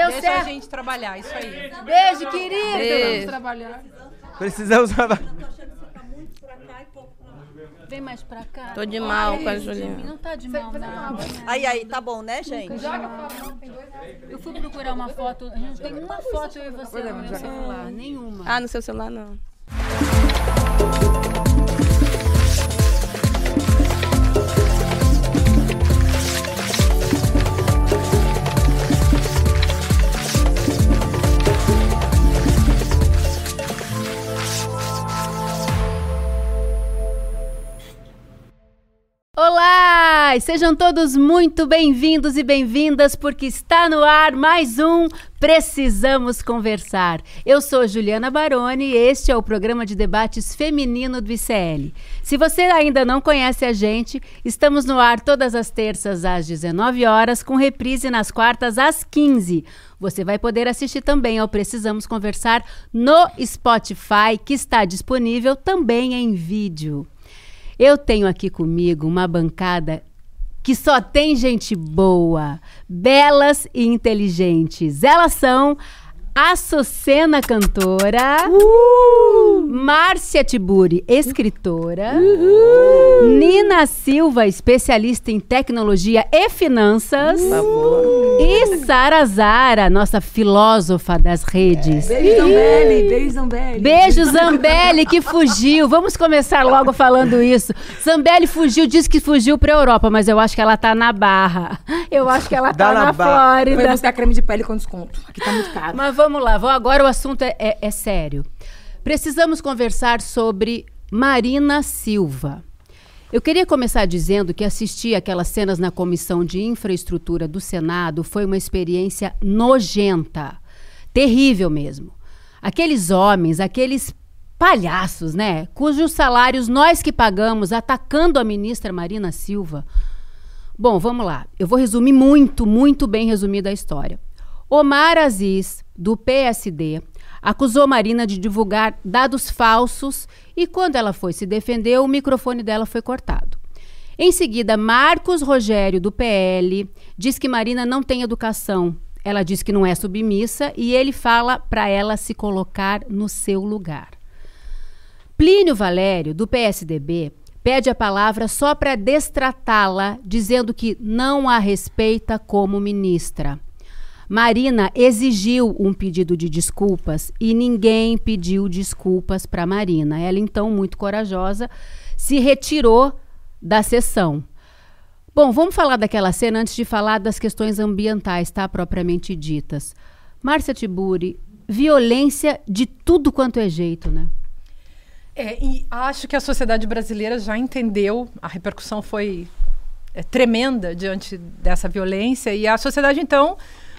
Deixa a gente trabalhar, isso aí. Beijo, querido. Precisamos trabalhar. Precisamos trabalhar. Vem mais pra cá. Tô de mal com a Juliana. Não tá de mal, não. Aí, tá bom, né, gente? Eu fui procurar uma foto. A gente tem uma foto eu e você no meu celular. Nenhuma. Ah, no seu celular não. Olá! Sejam todos muito bem-vindos e bem-vindas, porque está no ar mais um Precisamos Conversar. Eu sou Juliana Baroni e este é o programa de debates feminino do ICL. Se você ainda não conhece a gente, estamos no ar todas as terças às 19 horas, com reprise nas quartas às 15. Você vai poder assistir também ao Precisamos Conversar no Spotify, que está disponível também em vídeo. Eu tenho aqui comigo uma bancada que só tem gente boa, belas e inteligentes. Elas são a Açucena, cantora, Márcia Tiburi, escritora, Nina Silva, especialista em tecnologia e finanças, e Sara Zara, nossa filósofa das redes. Beijo, Zambelli, beijo, Zambelli. Beijo, Zambelli, que fugiu. Vamos começar logo falando isso. Zambelli fugiu, disse que fugiu pra Europa, mas eu acho que ela tá na Barra. Eu acho que ela tá na Flórida. Foi buscar creme de pele com desconto. Aqui tá muito caro. Mas vamos lá, agora o assunto é sério. Precisamos conversar sobre Marina Silva. Eu queria começar dizendo que assistir aquelas cenas na Comissão de Infraestrutura do Senado foi uma experiência nojenta. Terrível mesmo. Aqueles homens, aqueles palhaços, né? Cujos salários nós que pagamos, atacando a ministra Marina Silva. Bom, vamos lá. Eu vou resumir muito bem resumida a história. Omar Aziz, do PSD, acusou Marina de divulgar dados falsos e, quando ela foi se defender, o microfone dela foi cortado. Em seguida, Marcos Rogério, do PL, diz que Marina não tem educação. Ela diz que não é submissa e ele fala para ela se colocar no seu lugar. Plínio Valério, do PSDB, pede a palavra só para destratá-la, dizendo que não a respeita como ministra. Marina exigiu um pedido de desculpas e ninguém pediu desculpas para Marina. Ela, então, muito corajosa, se retirou da sessão. Bom, vamos falar daquela cena antes de falar das questões ambientais, tá? Propriamente ditas. Márcia Tiburi, violência de tudo quanto é jeito, né? E acho que a sociedade brasileira já entendeu, a repercussão foi tremenda diante dessa violência, e a sociedade, então,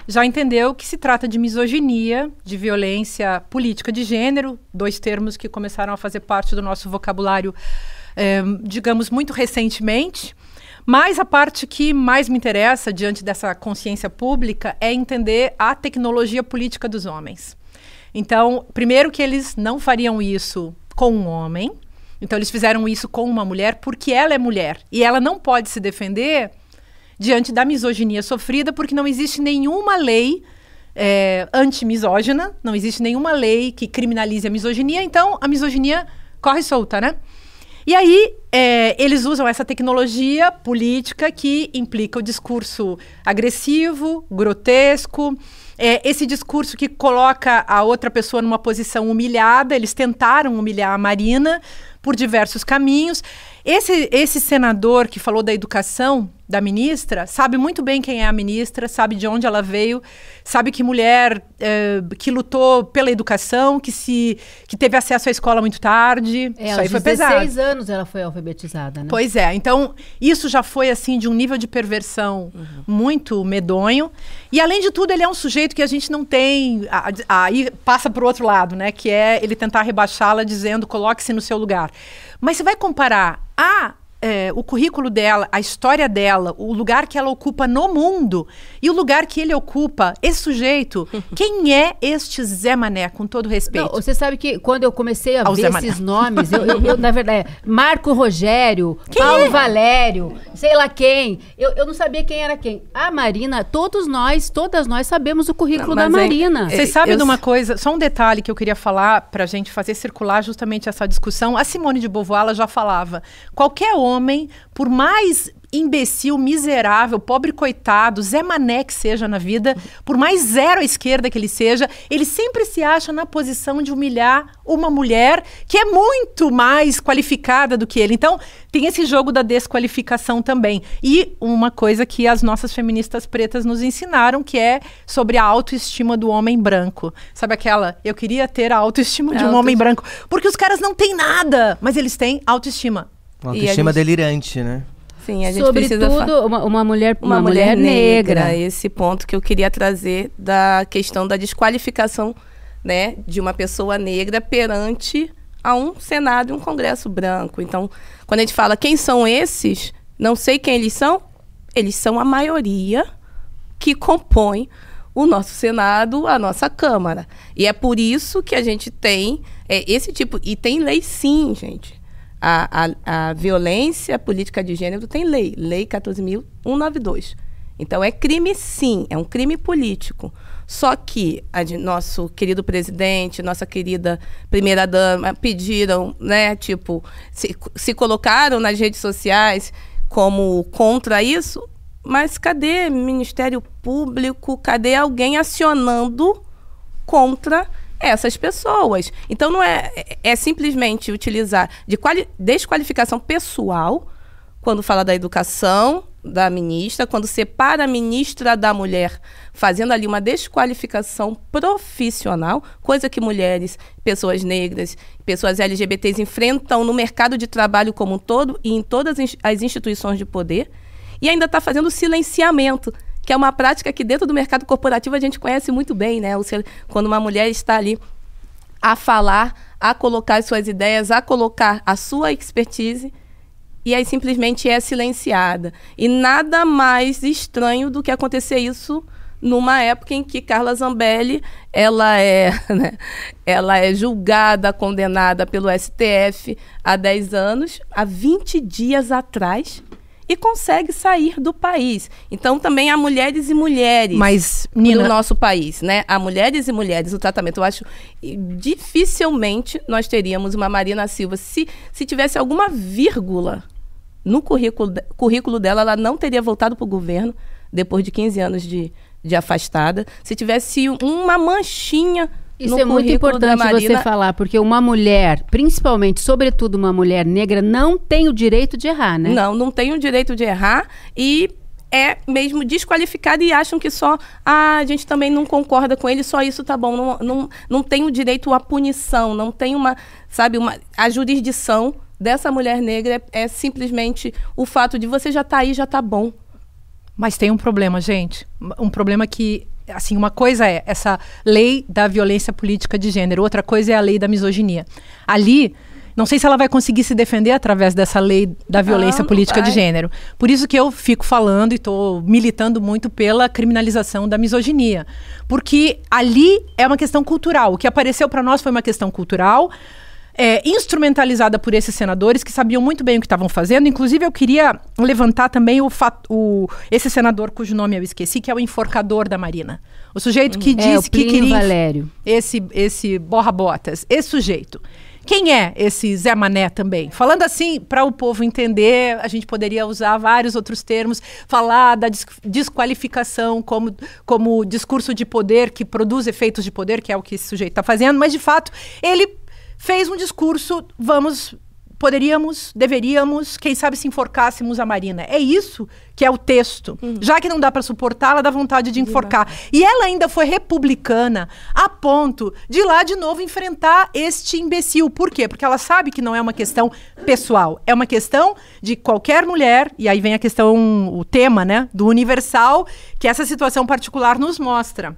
já entendeu que se trata de misoginia, de violência política de gênero, dois termos que começaram a fazer parte do nosso vocabulário, digamos, muito recentemente. Mas a parte que mais me interessa, diante dessa consciência pública, é entender a tecnologia política dos homens. Então, primeiro que eles não fariam isso com um homem, então eles fizeram isso com uma mulher porque ela é mulher, e ela não pode se defender diante da misoginia sofrida, porque não existe nenhuma lei anti-misógina, não existe nenhuma lei que criminalize a misoginia, então a misoginia corre solta, né? E aí, eles usam essa tecnologia política que implica o discurso agressivo, grotesco, esse discurso que coloca a outra pessoa numa posição humilhada. Eles tentaram humilhar a Marina por diversos caminhos. Esse senador que falou da educação da ministra sabe muito bem quem é a ministra, sabe de onde ela veio, sabe que mulher que lutou pela educação, que teve acesso à escola muito tarde. Isso aí foi pesado. Aos 16 anos ela foi alfabetizada, né? Pois é. Então, isso já foi, assim, de um nível de perversão muito medonho. E, além de tudo, ele é um sujeito que a gente não tem... Aí passa para o outro lado, né? Que é ele tentar rebaixá-la dizendo, coloque-se no seu lugar. Mas você vai comparar a o currículo dela, a história dela, o lugar que ela ocupa no mundo e o lugar que ele ocupa, esse sujeito, quem é este Zé Mané, com todo respeito? Não, você sabe que quando eu comecei a ver esses nomes, eu na verdade, Marco Rogério, Paulo Valério, sei lá quem, eu não sabia quem era quem. A Marina, todas nós sabemos o currículo da Marina. Vocês sabem de uma coisa, só um detalhe que eu queria falar pra gente fazer circular justamente essa discussão. A Simone de Beauvoir, ela já falava, qualquer homem, por mais imbecil, miserável, pobre coitado, Zé Mané que seja na vida, por mais zero à esquerda que ele seja, ele sempre se acha na posição de humilhar uma mulher que é muito mais qualificada do que ele. Então, tem esse jogo da desqualificação também. E uma coisa que as nossas feministas pretas nos ensinaram, que é sobre a autoestima do homem branco. Sabe aquela, eu queria ter a autoestima de um homem branco, porque os caras não têm nada, mas eles têm autoestima. Uma autoestima delirante, né? Sim, a gente sobretudo precisa uma mulher negra. Esse ponto que eu queria trazer da questão da desqualificação, né, de uma pessoa negra perante a um Senado e um Congresso branco. Então, quando a gente fala quem são esses, não sei quem eles são a maioria que compõe o nosso Senado, a nossa Câmara. E é por isso que a gente tem esse tipo... E tem lei sim, gente. A violência política de gênero tem lei. Lei 14.192. Então, é crime sim, é um crime político. Só que nosso querido presidente, nossa querida primeira-dama pediram, né, tipo, se colocaram nas redes sociais como contra isso, mas cadê Ministério Público? Cadê alguém acionando contra essas pessoas? Então, não é simplesmente utilizar de desqualificação pessoal quando fala da educação da ministra, quando separa a ministra da mulher, fazendo ali uma desqualificação profissional, coisa que mulheres, pessoas negras, pessoas LGBTs enfrentam no mercado de trabalho como um todo e em todas as instituições de poder, e ainda está fazendo silenciamento, que é uma prática que dentro do mercado corporativo a gente conhece muito bem, né? Quando uma mulher está ali a falar, a colocar as suas ideias, a colocar a sua expertise, e aí simplesmente é silenciada. E nada mais estranho do que acontecer isso numa época em que Carla Zambelli, ela é julgada, condenada pelo STF há 10 anos, há 20 dias atrás, e consegue sair do país. Então, também há mulheres e mulheres no nosso país, né? Há mulheres e mulheres no tratamento. Eu acho que dificilmente nós teríamos uma Marina Silva. Se tivesse alguma vírgula no currículo dela, ela não teria voltado para o governo depois de 15 anos de afastada. Se tivesse uma manchinha... Isso é muito importante você falar, porque uma mulher, principalmente, sobretudo uma mulher negra, não tem o direito de errar, né? Não tem o direito de errar e é mesmo desqualificada e acham que só a gente também não concorda com ele, só isso tá bom. Não tem o direito à punição, não tem a jurisdição dessa mulher negra é simplesmente o fato de você já tá aí, já tá bom. Mas tem um problema, gente. Um problema que... Assim, uma coisa é essa lei da violência política de gênero, outra coisa é a lei da misoginia. Ali, não sei se ela vai conseguir se defender através dessa lei da violência política de gênero. Por isso que eu fico falando e estou militando muito pela criminalização da misoginia. Porque ali é uma questão cultural. O que apareceu para nós foi uma questão cultural, instrumentalizada por esses senadores que sabiam muito bem o que estavam fazendo. Inclusive, eu queria levantar também esse senador cujo nome eu esqueci, que é o enforcador da Marina. O sujeito que disse que queria... Valério. Esse borra-botas. Esse sujeito. Quem é esse Zé Mané também? Falando assim, para o povo entender, a gente poderia usar vários outros termos, falar da desqualificação como discurso de poder que produz efeitos de poder, que é o que esse sujeito está fazendo, mas, de fato, ele fez um discurso, deveríamos, quem sabe se enforcássemos a Marina. É isso que é o texto. Já que não dá para suportar, ela dá vontade de enforcar. E ela ainda foi republicana a ponto de ir lá de novo enfrentar este imbecil. Por quê? Porque ela sabe que não é uma questão pessoal. É uma questão de qualquer mulher, e aí vem a questão, o tema, né, do universal, que essa situação particular nos mostra.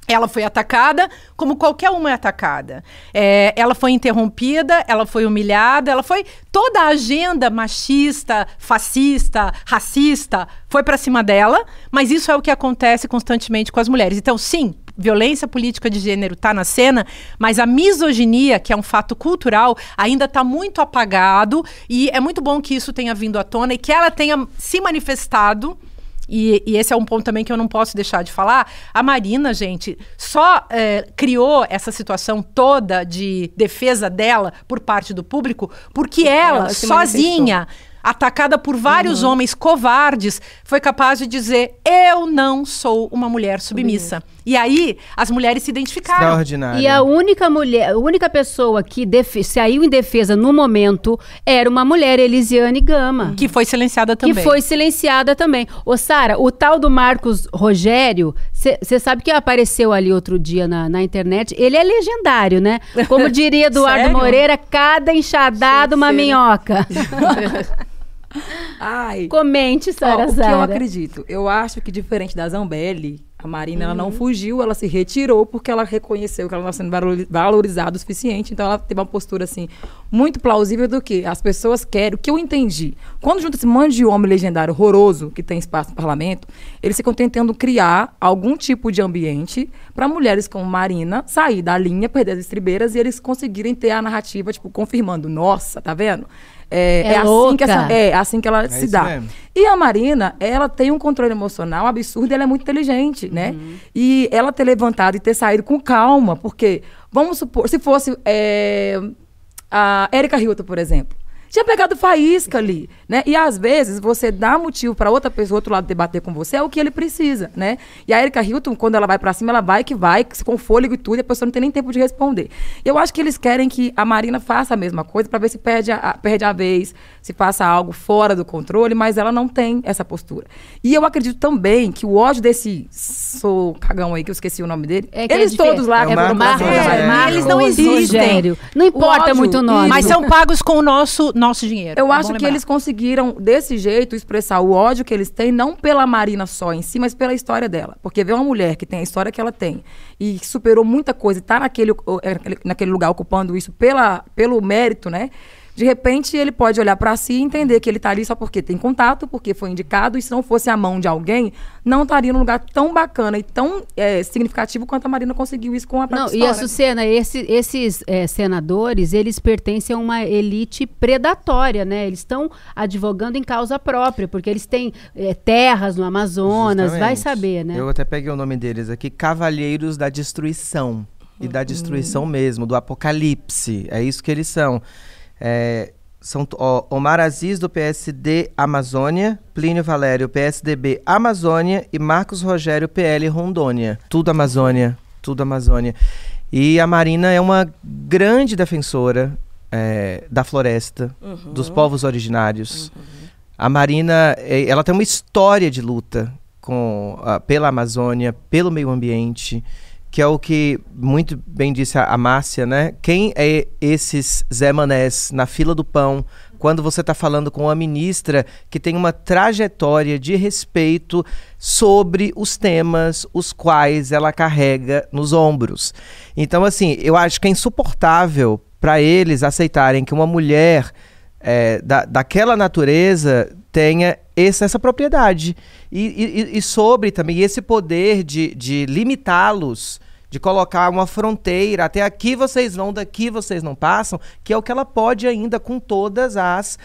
Ela foi atacada como qualquer uma é atacada. Ela foi interrompida, ela foi humilhada, ela foi... Toda a agenda machista, fascista, racista foi para cima dela, mas isso é o que acontece constantemente com as mulheres. Então, sim, violência política de gênero está na cena, mas a misoginia, que é um fato cultural, ainda está muito apagado, e é muito bom que isso tenha vindo à tona e que ela tenha se manifestado. E esse é um ponto também que eu não posso deixar de falar. A Marina, gente, só criou essa situação toda de defesa dela por parte do público porque ela sozinha, atacada por vários homens covardes, foi capaz de dizer: eu não sou uma mulher submissa. E aí, as mulheres se identificaram. Extraordinário. E a única pessoa que saiu em defesa no momento era uma mulher, Elisiane Gama. Que foi silenciada também. Ô, Sara, o tal do Marcos Rogério, você sabe que apareceu ali outro dia na internet, ele é legendário, né? Como diria Eduardo Moreira, cada enxadada uma minhoca. Ai. Comente, Sara O que eu Zara. acredito? Eu acho que, diferente da Zambelli, a Marina ela não fugiu, ela se retirou porque ela reconheceu que ela não estava sendo valorizada o suficiente. Então, ela teve uma postura, assim, muito plausível do que as pessoas querem. O que eu entendi? Quando junta esse monte de homem legendário horroroso que tem espaço no parlamento, eles ficam tentando criar algum tipo de ambiente para mulheres como Marina sair da linha, perder as estribeiras e eles conseguirem ter a narrativa, tipo, confirmando. Nossa, tá vendo? Assim que ela se dá. Mesmo. E a Marina, ela tem um controle emocional absurdo e ela é muito inteligente, né? E ela ter levantado e ter saído com calma, porque, vamos supor, se fosse a Erika Hilton, por exemplo, tinha pegado faísca ali, né? E às vezes você dá motivo para outra pessoa, outro lado, debater com você, é o que ele precisa, né? E a Erika Hilton, quando ela vai para cima, ela vai, com fôlego e tudo, e a pessoa não tem nem tempo de responder. Eu acho que eles querem que a Marina faça a mesma coisa para ver se perde a vez, se faça algo fora do controle, mas ela não tem essa postura. E eu acredito também que o ódio desse cagão aí, que eu esqueci o nome dele, eles todos lá... Eles não existem. Não importa muito o nome. Mas são pagos com o nosso dinheiro. Eu acho que eles conseguiram, desse jeito, expressar o ódio que eles têm, não pela Marina só em si, mas pela história dela. Porque ver uma mulher que tem a história que ela tem e que superou muita coisa e tá naquele lugar ocupando isso pelo mérito, né? De repente, ele pode olhar para si e entender que ele tá ali só porque tem contato, porque foi indicado, e se não fosse a mão de alguém, não estaria num lugar tão bacana e tão significativo quanto a Marina conseguiu isso com a própria história. E a Sucena, esses senadores, eles pertencem a uma elite predatória, né? Eles estão advogando em causa própria, porque eles têm terras no Amazonas, Justamente. Vai saber, né? Eu até peguei o nome deles aqui, Cavalheiros da Destruição. E da destruição mesmo, do apocalipse. É isso que eles são. São Omar Aziz, do PSD Amazônia, Plínio Valério, PSDB Amazônia e Marcos Rogério, PL Rondônia. Tudo Amazônia. E a Marina é uma grande defensora da floresta, dos povos originários. A Marina, ela tem uma história de luta pela Amazônia, pelo meio ambiente, que é o que muito bem disse a Márcia, né? Quem é esses Zé Manés na fila do pão, quando você está falando com uma ministra que tem uma trajetória de respeito sobre os temas os quais ela carrega nos ombros. Então, assim, eu acho que é insuportável para eles aceitarem que uma mulher daquela natureza tenha essa propriedade. E sobre também esse poder de limitá-los, de colocar uma fronteira, até aqui vocês vão, daqui vocês não passam, que é o que ela pode ainda com todas as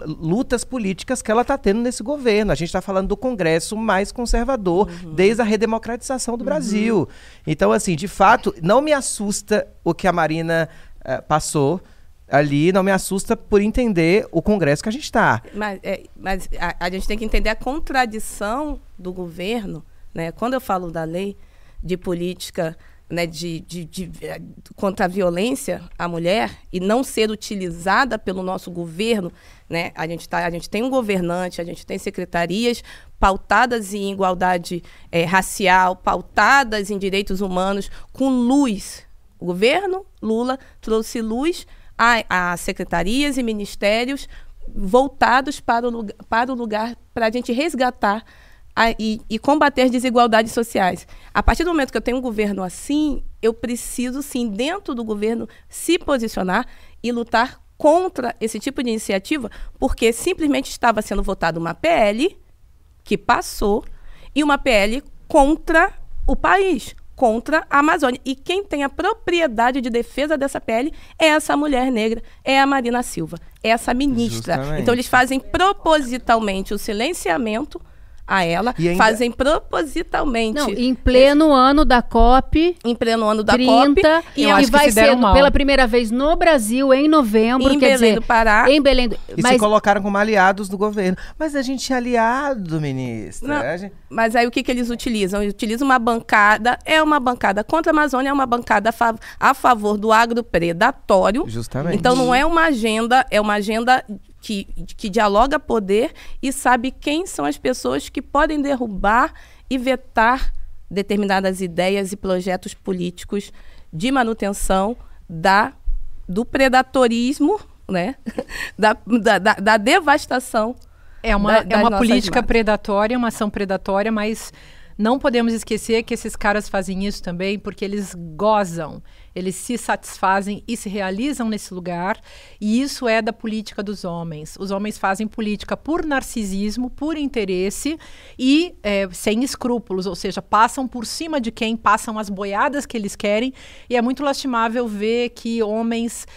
lutas políticas que ela está tendo nesse governo. A gente está falando do Congresso mais conservador desde a redemocratização do Brasil. Então, assim, de fato, não me assusta o que a Marina passou ali, não me assusta por entender o Congresso que a gente está. Mas a gente tem que entender a contradição do governo, né? Quando eu falo da lei de política, né, contra a violência à mulher e não ser utilizada pelo nosso governo, né? A gente tem um governante, a gente tem secretarias pautadas em igualdade racial, pautadas em direitos humanos, com luz. O governo Lula trouxe luz a secretarias e ministérios voltados para o lugar, para a gente resgatar e combater as desigualdades sociais. A partir do momento que eu tenho um governo assim, eu preciso, sim, dentro do governo, se posicionar e lutar contra esse tipo de iniciativa, porque simplesmente estava sendo votada uma PL que passou e uma PL contra o país, contra a Amazônia. E quem tem a propriedade de defesa dessa PL é essa mulher negra, é a Marina Silva, é essa ministra. Justamente. Então, eles fazem propositalmente o silenciamento a ela, E ainda- fazem propositalmente... Não, em pleno ano da COP em pleno ano da 30, COP, e eu acho que vai se deram ser mal. pela primeira vez no Brasil, em novembro, em quer Belém dizer, do Pará. em Belém do... E se colocaram como aliados do governo. Mas a gente é aliado, ministra. Não, A gente- mas aí o que eles utilizam? Eles utilizam uma bancada, é uma bancada contra a Amazônia, é uma bancada a favor do agropredatório. Justamente. Então não é uma agenda, é uma agenda que dialoga poder e sabe quem são as pessoas que podem derrubar e vetar determinadas ideias e projetos políticos de manutenção do predatorismo, né? da devastação. É uma das nossas política matas. predatória, uma ação predatória, mas não podemos esquecer que esses caras fazem isso também porque eles gozam, eles se satisfazem e se realizam nesse lugar, e isso é da política dos homens. Os homens fazem política por narcisismo, por interesse e sem escrúpulos, ou seja, passam por cima de quem, passam as boiadas que eles querem, e é muito lastimável ver que homens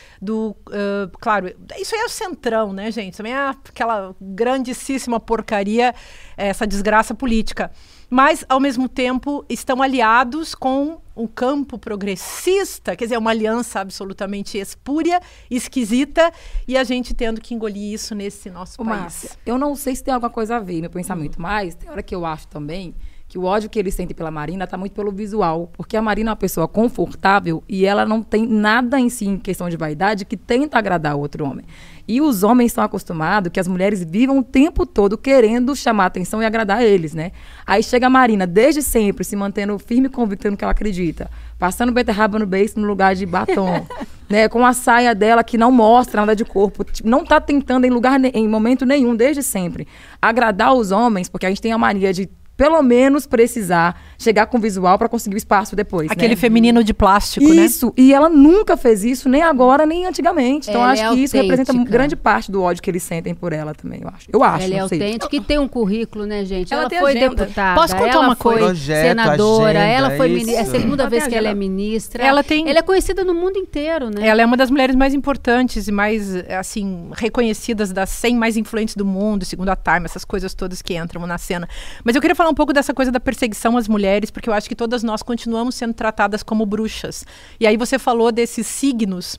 claro, isso aí é o centrão, né, gente? Também é aquela grandíssima porcaria, essa desgraça política. Mas, ao mesmo tempo, estão aliados com o campo progressista, quer dizer, uma aliança absolutamente espúria, esquisita, e a gente tendo que engolir isso nesse nosso Ô, país. Márcia, eu não sei se tem alguma coisa a ver meu pensamento, mas tem hora que eu acho também que o ódio que eles sentem pela Marina tá muito pelo visual, porque a Marina é uma pessoa confortável e ela não tem nada em si, em questão de vaidade, que tenta agradar outro homem. E os homens estão acostumados que as mulheres vivam o tempo todo querendo chamar atenção e agradar eles, né? Aí chega a Marina, desde sempre, se mantendo firme e convicta no que ela acredita, passando beterraba no beiço no lugar de batom, né? Com a saia dela que não mostra nada de corpo, tipo, não tá tentando em momento nenhum, desde sempre, agradar os homens, porque a gente tem a mania de pelo menos precisar chegar com visual para conseguir o espaço depois, Aquele né? feminino de plástico, né? Isso, e ela nunca fez isso, nem agora, nem antigamente. Então, Ela acho é que isso representa autêntica. grande parte do ódio que eles sentem por ela também, eu acho. Eu acho, Ela é não sei. autêntica e tem um currículo, né, gente? Ela Ela tem foi agenda. deputada, Posso contar ela uma foi coisa? Projeto, senadora, agenda, ela foi isso. é a segunda Ela vez tem que ela é agenda. ministra. Ela é conhecida no mundo inteiro, né? Ela é uma das mulheres mais importantes e mais, assim, reconhecidas das 100 mais influentes do mundo, segundo a Time, essas coisas todas que entram na cena. Mas eu queria falar um pouco dessa coisa da perseguição às mulheres, porque eu acho que todas nós continuamos sendo tratadas como bruxas. E aí você falou desses signos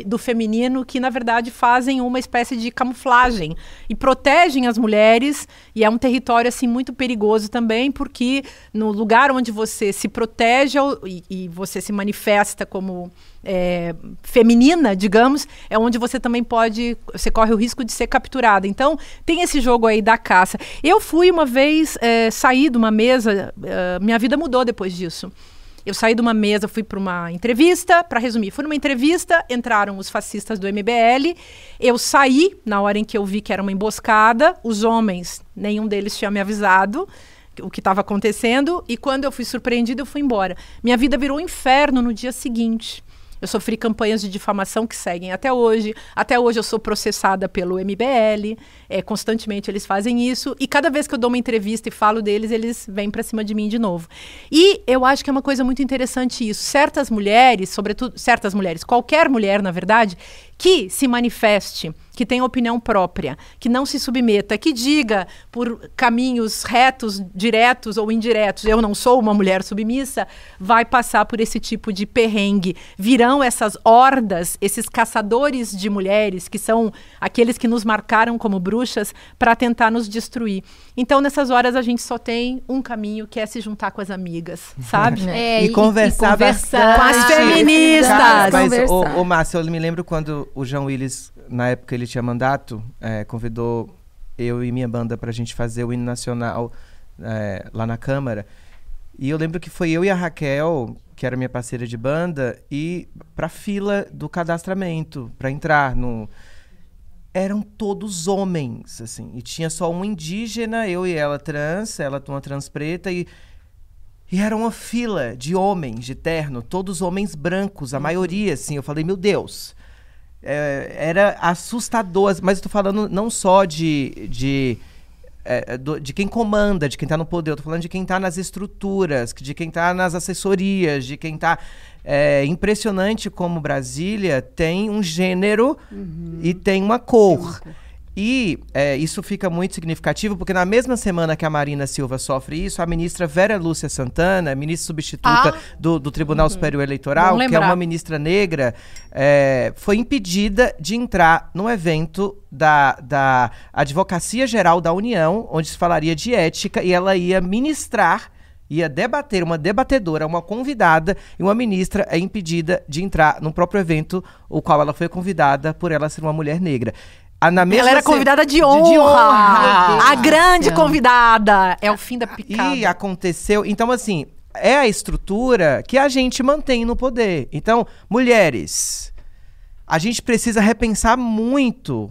do feminino que, na verdade, fazem uma espécie de camuflagem e protegem as mulheres, e é um território, assim, muito perigoso também, porque no lugar onde você se protege e você se manifesta como feminina, digamos, é onde você também você corre o risco de ser capturada. Então, tem esse jogo aí da caça. Eu fui uma vez sair de uma mesa, minha vida mudou depois disso. Eu saí de uma mesa, fui para uma entrevista, para resumir, fui numa entrevista, entraram os fascistas do MBL, eu saí na hora em que eu vi que era uma emboscada, os homens, nenhum deles tinha me avisado o que estava acontecendo, e quando eu fui surpreendida, eu fui embora. Minha vida virou um inferno no dia seguinte. Eu sofri campanhas de difamação que seguem até hoje. Até hoje eu sou processada pelo MBL. Constantemente eles fazem isso. E cada vez que eu dou uma entrevista e falo deles, eles vêm para cima de mim de novo. E eu acho que é uma coisa muito interessante isso. Certas mulheres, sobretudo certas mulheres, qualquer mulher, na verdade, que se manifeste, que tenha opinião própria, que não se submeta, que diga por caminhos retos, diretos ou indiretos, eu não sou uma mulher submissa, vai passar por esse tipo de perrengue. Virão essas hordas, esses caçadores de mulheres, que são aqueles que nos marcaram como bruxas, para tentar nos destruir. Então, nessas horas, a gente só tem um caminho, que é se juntar com as amigas, sabe? E conversar bastante. com as feministas. Mas, Conversar. ô Márcia, eu me lembro quando o João Willis, na época ele tinha mandato, convidou eu e minha banda pra gente fazer o hino nacional lá na Câmara. E eu lembro que foi eu e a Raquel, que era minha parceira de banda, e pra fila do cadastramento, pra entrar no... eram todos homens, assim. E tinha só um indígena, eu e ela trans, ela uma trans preta, e era uma fila de homens de terno, todos homens brancos, a maioria, assim. Eu falei, meu Deus, era assustador. Mas eu tô falando não só de quem comanda, de quem tá no poder. Eu tô falando de quem tá nas estruturas, de quem tá nas assessorias, de quem tá... impressionante como Brasília tem um gênero e tem uma cor. E isso fica muito significativo, porque na mesma semana que a Marina Silva sofre isso, a ministra Vera Lúcia Santana, ministra substituta do Tribunal Superior Eleitoral, que é uma ministra negra, foi impedida de entrar num evento da Advocacia Geral da União, onde se falaria de ética, e ela ia ministrar, ia debater, uma debatedora, uma convidada, e uma ministra é impedida de entrar no próprio evento, o qual ela foi convidada por ela ser uma mulher negra. Ela era convidada de honra. A grande convidada. É o fim da picada. E aconteceu... Então, assim, é a estrutura que a gente mantém no poder. Então, mulheres, a gente precisa repensar muito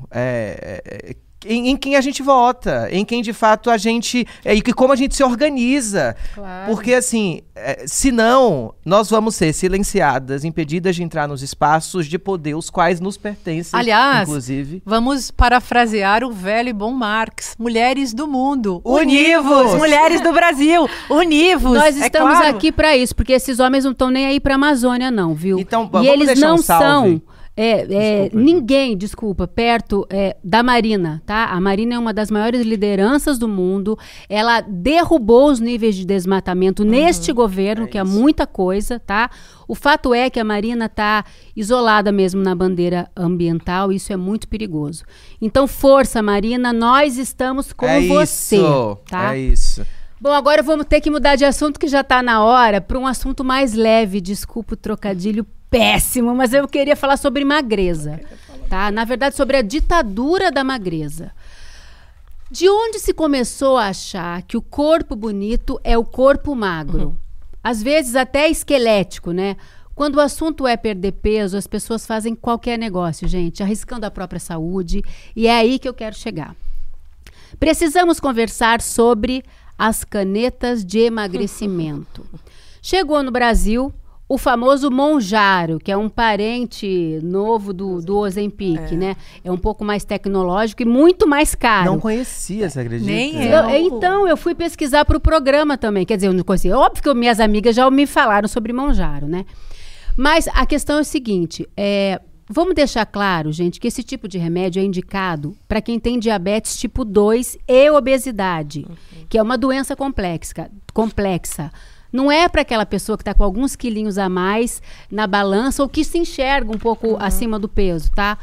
em quem a gente vota, em quem de fato a gente... e como a gente se organiza. Claro. Porque, assim, senão nós vamos ser silenciadas, impedidas de entrar nos espaços de poder, os quais nos pertencem, aliás, inclusive. Vamos parafrasear o velho e bom Marx. Mulheres do mundo, univos! Mulheres do Brasil, univos! Nós estamos aqui para isso, porque esses homens não estão nem aí para a Amazônia, não, viu? Então, e eles não são... Ninguém, perto da Marina, tá? A Marina é uma das maiores lideranças do mundo. Ela derrubou os níveis de desmatamento neste governo, que é muita coisa, tá? O fato é que a Marina tá isolada mesmo na bandeira ambiental, isso é muito perigoso. Então, força, Marina, nós estamos com você, tá? É isso. Bom, agora vamos ter que mudar de assunto, que já tá na hora, para um assunto mais leve. Desculpa o trocadilho péssimo, mas eu queria falar sobre magreza, tá? Na verdade, sobre a ditadura da magreza. De onde se começou a achar que o corpo bonito é o corpo magro? Às vezes até esquelético, né? Quando o assunto é perder peso, as pessoas fazem qualquer negócio, gente, arriscando a própria saúde, e é aí que eu quero chegar. Precisamos conversar sobre as canetas de emagrecimento. Chegou no Brasil o famoso Mounjaro, que é um parente novo do Ozempic, né? É um pouco mais tecnológico e muito mais caro. Não conhecia, você acredita? Nem eu. Então, eu fui pesquisar para o programa também. Quer dizer, eu não conhecia. Óbvio que minhas amigas já me falaram sobre Mounjaro, né? Mas a questão é o seguinte, vamos deixar claro, gente, que esse tipo de remédio é indicado para quem tem diabetes tipo 2 e obesidade, que é uma doença complexa. Não é para aquela pessoa que está com alguns quilinhos a mais na balança ou que se enxerga um pouco acima do peso, tá?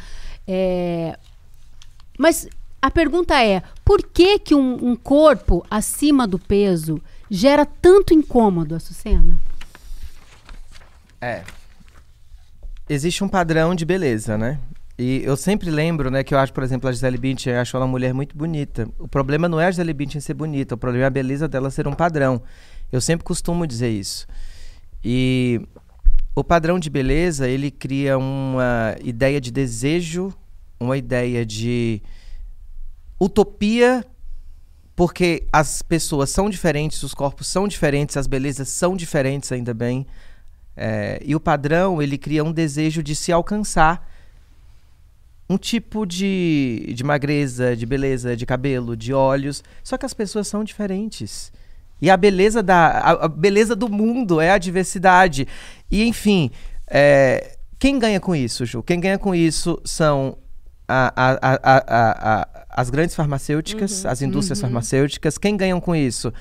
Mas a pergunta é, por que um corpo acima do peso gera tanto incômodo, Açucena? Existe um padrão de beleza, né? E eu sempre lembro, né, que eu acho, por exemplo, a Gisele Bündchen, eu acho ela uma mulher muito bonita. O problema não é a Gisele Bündchen ser bonita, o problema é a beleza dela ser um padrão. Eu sempre costumo dizer isso. E o padrão de beleza, ele cria uma ideia de desejo, uma ideia de utopia, porque as pessoas são diferentes, os corpos são diferentes, as belezas são diferentes, ainda bem. E o padrão, ele cria um desejo de se alcançar um tipo de magreza, de beleza, de cabelo, de olhos. Só que as pessoas são diferentes. E a beleza do mundo é a diversidade. E, enfim, quem ganha com isso, Ju? Quem ganha com isso são as grandes farmacêuticas, as indústrias farmacêuticas. Quem ganham com isso?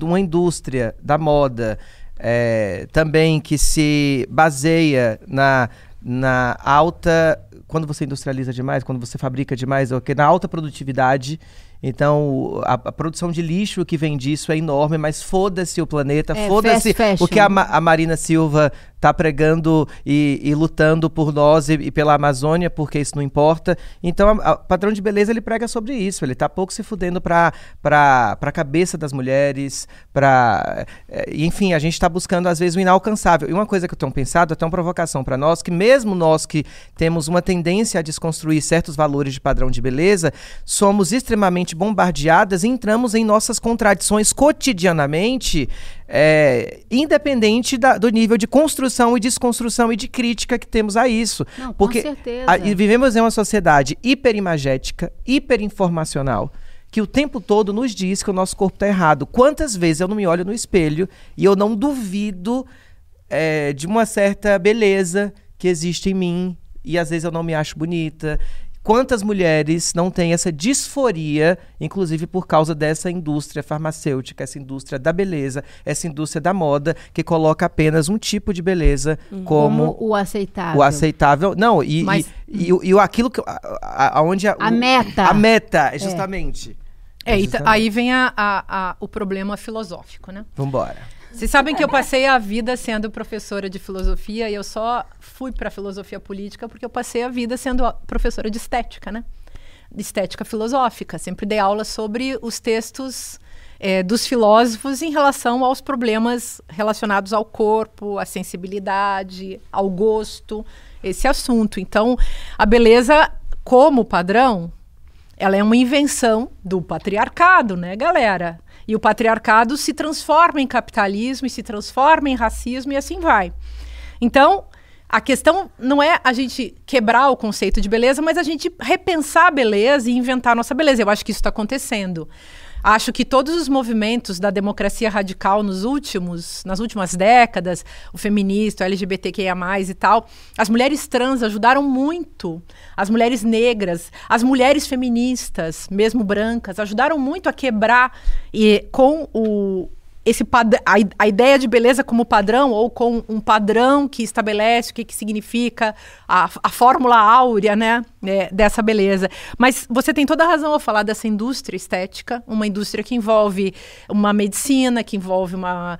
Uma indústria da moda também que se baseia na alta... Quando você industrializa demais, quando você fabrica demais, na alta produtividade. Então, a produção de lixo que vem disso é enorme, mas foda-se o planeta, foda-se o que a Marina Silva tá pregando e lutando por nós e pela Amazônia, porque isso não importa. Então, o padrão de beleza, ele prega sobre isso. Ele tá pouco se fudendo pra cabeça das mulheres, enfim, a gente tá buscando, às vezes, o inalcançável. E uma coisa que eu tenho pensado, até uma provocação para nós, que mesmo nós que temos uma tendência a desconstruir certos valores de padrão de beleza, somos extremamente bombardeadas e entramos em nossas contradições cotidianamente, independente do nível de construção e desconstrução e de crítica que temos a isso. Não, porque com certeza. vivemos em uma sociedade hiperimagética, hiperinformacional, que o tempo todo nos diz que o nosso corpo está errado. Quantas vezes eu não me olho no espelho e eu não duvido de uma certa beleza que existe em mim e às vezes eu não me acho bonita. Quantas mulheres não têm essa disforia, inclusive por causa dessa indústria farmacêutica, essa indústria da beleza, essa indústria da moda, que coloca apenas um tipo de beleza como o aceitável. O aceitável. Não, aquilo que. Aonde a meta. A meta, justamente. Aí vem o problema filosófico, né? Vambora. Vocês sabem que eu passei a vida sendo professora de filosofia e eu só fui para filosofia política porque eu passei a vida sendo professora de estética, né? De estética filosófica. Sempre dei aula sobre os textos dos filósofos em relação aos problemas relacionados ao corpo, à sensibilidade, ao gosto, esse assunto. Então, a beleza como padrão, ela é uma invenção do patriarcado, né, galera? E o patriarcado se transforma em capitalismo e se transforma em racismo e assim vai. Então, a questão não é a gente quebrar o conceito de beleza, mas a gente repensar a beleza e inventar a nossa beleza. Eu acho que isso está acontecendo. Acho que todos os movimentos da democracia radical nas últimas décadas, o feminista, o LGBTQIA+, e tal, as mulheres trans ajudaram muito, as mulheres negras, as mulheres feministas, mesmo brancas, ajudaram muito a quebrar com a ideia de beleza como padrão, ou com um padrão que estabelece o que significa a fórmula áurea, né, dessa beleza. Mas você tem toda a razão ao falar dessa indústria estética, uma indústria que envolve uma medicina, que envolve uma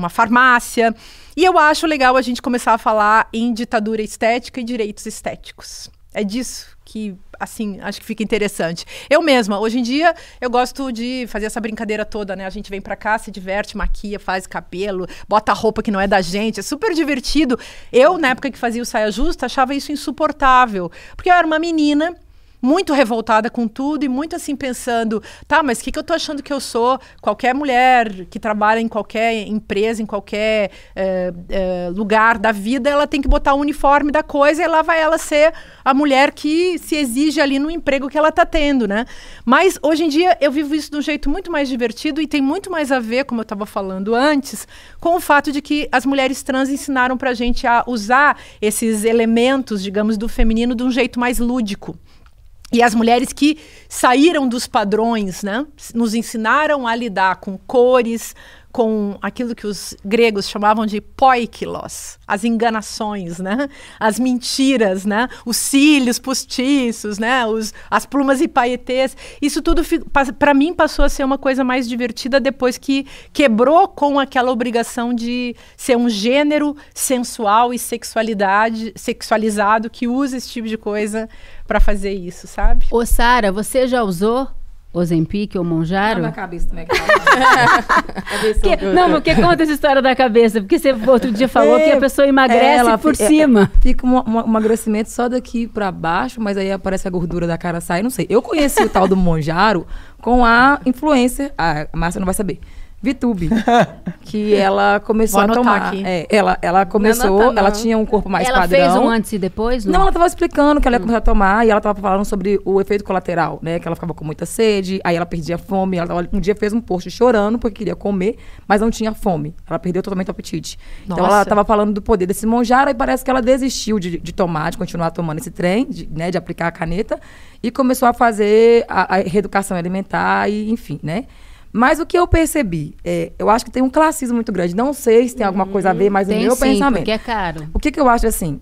farmácia. E eu acho legal a gente começar a falar em ditadura estética e direitos estéticos. É disso que, assim, acho que fica interessante. Eu mesma, hoje em dia, eu gosto de fazer essa brincadeira toda, né? A gente vem pra cá, se diverte, maquia, faz cabelo, bota roupa que não é da gente, é super divertido. Eu, na época que fazia o Saia Justa, achava isso insuportável, porque eu era uma menina muito revoltada com tudo e muito assim pensando, tá, mas o que eu tô achando que eu sou? Qualquer mulher que trabalha em qualquer empresa, em qualquer lugar da vida, ela tem que botar o uniforme da coisa e lá vai ela ser a mulher que se exige ali no emprego que ela tá tendo, né? Mas hoje em dia eu vivo isso de um jeito muito mais divertido e tem muito mais a ver, como eu tava falando antes, com o fato de que as mulheres trans ensinaram pra gente a usar esses elementos, digamos, do feminino de um jeito mais lúdico. E as mulheres que saíram dos padrões, né, nos ensinaram a lidar com cores, com aquilo que os gregos chamavam de poikilos, as enganações, né, as mentiras, né, os cílios postiços, né, as plumas e paetês. Isso tudo, para mim, passou a ser uma coisa mais divertida depois que quebrou com aquela obrigação de ser um gênero sensual e sexualizado que usa esse tipo de coisa para fazer isso, sabe? Ô, Sara, você já usou Ozempic ou Mounjaro? Na cabeça também. Não, porque conta essa história da cabeça, porque você outro dia falou que a pessoa emagrece por cima. Fica um emagrecimento só daqui pra baixo, mas aí aparece a gordura da cara, sai, não sei. Eu conheci o tal do Mounjaro com a influencer, a Márcia não vai saber, VTube, que ela começou a tomar. Aqui. Ela começou, ela tinha um corpo mais padrão. Ela fez um antes e depois? Não, ela estava explicando que ela ia começar a tomar e ela estava falando sobre o efeito colateral, né? Que ela ficava com muita sede, aí ela perdia fome. Um dia fez um post chorando porque queria comer, mas não tinha fome. Ela perdeu totalmente o apetite. Nossa. Então ela estava falando do poder desse Mounjaro e parece que ela desistiu de tomar, de continuar tomando esse trem, de aplicar a caneta e começou a fazer a reeducação alimentar e enfim, né? Mas o que eu percebi, eu acho que tem um classismo muito grande. Não sei se tem alguma coisa a ver, mas o meu pensamento. Porque é caro. O que eu acho assim,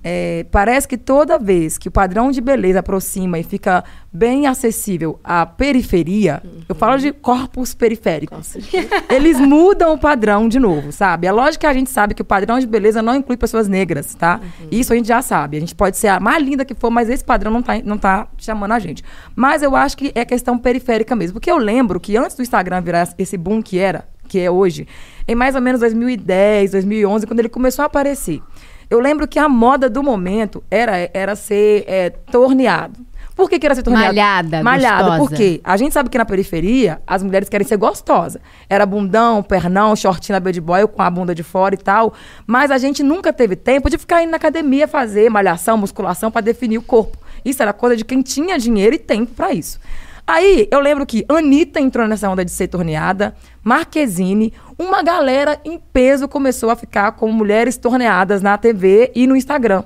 parece que toda vez que o padrão de beleza aproxima e fica bem acessível à periferia, eu falo de corpos periféricos, eles mudam o padrão de novo, sabe? É lógico que a gente sabe que o padrão de beleza não inclui pessoas negras, tá? Isso a gente já sabe. A gente pode ser a mais linda que for, mas esse padrão não tá chamando a gente. Mas eu acho que é questão periférica mesmo. Porque eu lembro que antes do Instagram virar esse boom que é hoje, em mais ou menos 2010, 2011, quando ele começou a aparecer, eu lembro que a moda do momento era ser torneado. Por que era ser torneado? Malhada. Por quê? A gente sabe que na periferia, as mulheres querem ser gostosas. Era bundão, pernão, shortinho na bad boy, com a bunda de fora e tal. Mas a gente nunca teve tempo de ficar indo na academia fazer malhação, musculação, para definir o corpo. Isso era coisa de quem tinha dinheiro e tempo para isso. Aí, eu lembro que Anitta entrou nessa onda de ser torneada, Marquezine, uma galera em peso começou a ficar com mulheres torneadas na TV e no Instagram.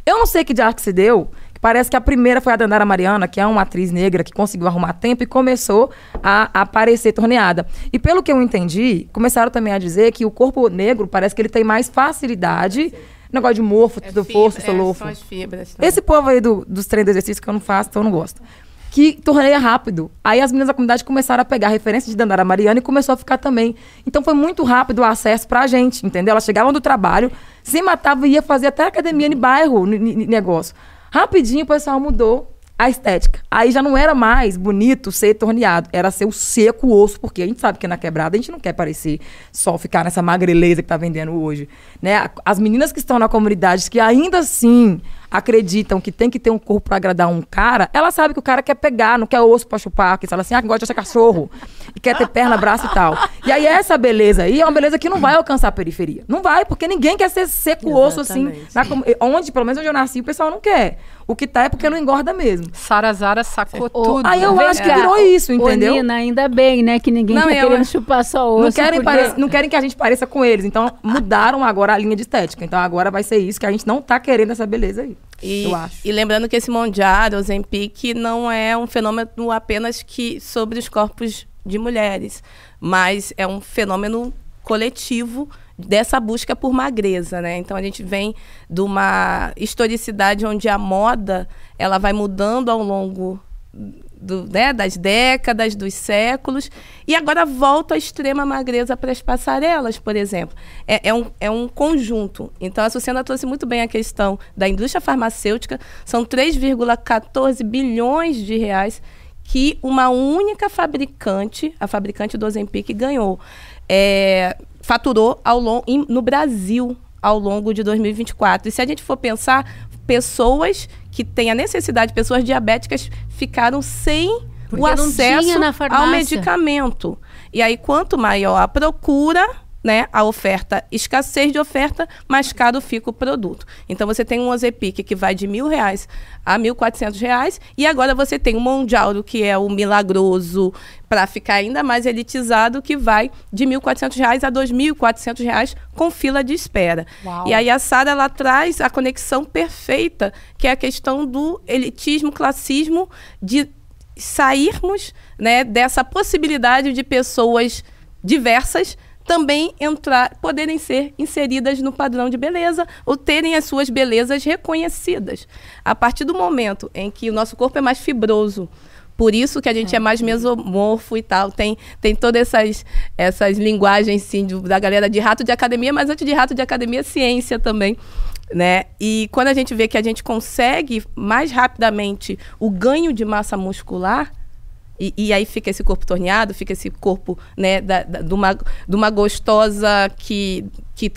Eu não sei que diacho que se deu, que parece que a primeira foi a Dandara Mariana, que é uma atriz negra que conseguiu arrumar tempo e começou a aparecer torneada. E pelo que eu entendi, começaram também a dizer que o corpo negro parece que ele tem mais facilidade... Negócio de morfo, tudo forço, solofo. São as fibras também. Esse povo aí dos treinos de exercício que eu não faço, então eu não gosto. Que torneia rápido. Aí as meninas da comunidade começaram a pegar referência de Dandara Mariana e começou a ficar também. Então foi muito rápido o acesso pra gente, entendeu? Elas chegavam do trabalho, se matavam e ia fazer até academia no bairro, negócio. Rapidinho o pessoal mudou a estética. Aí já não era mais bonito ser torneado, era ser o seco osso, porque a gente sabe que na quebrada a gente não quer parecer só ficar nessa magreleza que tá vendendo hoje, né? As meninas que estão na comunidade, que ainda assim acreditam que tem que ter um corpo para agradar um cara, ela sabe que o cara quer pegar, não quer osso para chupar, que fala assim, gosta de ser cachorro, e quer ter perna, braço e tal. E aí essa beleza aí é uma beleza que não vai alcançar a periferia. Não vai, porque ninguém quer ser seco osso assim. Pelo menos onde eu nasci, o pessoal não quer. O que tá é porque não engorda mesmo. Sara Zara sacou tudo. Aí eu acho que virou isso, entendeu? Nina, ainda bem, né? Que ninguém tá querendo chupar só osso. Não querem que a gente pareça com eles. Então, mudaram agora a linha de estética. Então, agora vai ser isso, que a gente não tá querendo essa beleza aí. Eu acho. E lembrando que esse Mondial, o Ozempic, não é um fenômeno apenas sobre os corpos de mulheres, mas é um fenômeno coletivo dessa busca por magreza, né? Então a gente vem de uma historicidade onde a moda ela vai mudando ao longo das décadas, dos séculos, e agora volta a extrema magreza para as passarelas, por exemplo. É um conjunto. Então a Sucena trouxe muito bem a questão da indústria farmacêutica, são 3,14 bilhões de reais que uma única fabricante, a fabricante do Ozempic, ganhou. Faturou no Brasil ao longo de 2024. E se a gente for pensar, pessoas que têm a necessidade, pessoas diabéticas, ficaram sem o acesso ao medicamento. E aí, quanto maior a procura, né, a oferta, escassez de oferta, mais caro fica o produto. Então, você tem um Ozempic que vai de R$1.000 a R$1.400, e agora você tem o Mondial, que é o milagroso, para ficar ainda mais elitizado, que vai de R$1.400 a R$2.400 com fila de espera. Uau. E aí a Sara, ela traz a conexão perfeita, que é a questão do elitismo, classismo, de sairmos, né, dessa possibilidade de pessoas diversas também poderem ser inseridas no padrão de beleza ou terem as suas belezas reconhecidas. A partir do momento em que o nosso corpo é mais fibroso, por isso que a gente é mais mesomorfo e tal, tem todas essas linguagens, sim, da galera de rato de academia, mas antes de rato de academia, ciência também, né? E quando a gente vê que a gente consegue mais rapidamente o ganho de massa muscular, e aí fica esse corpo torneado, fica esse corpo, né, de uma gostosa que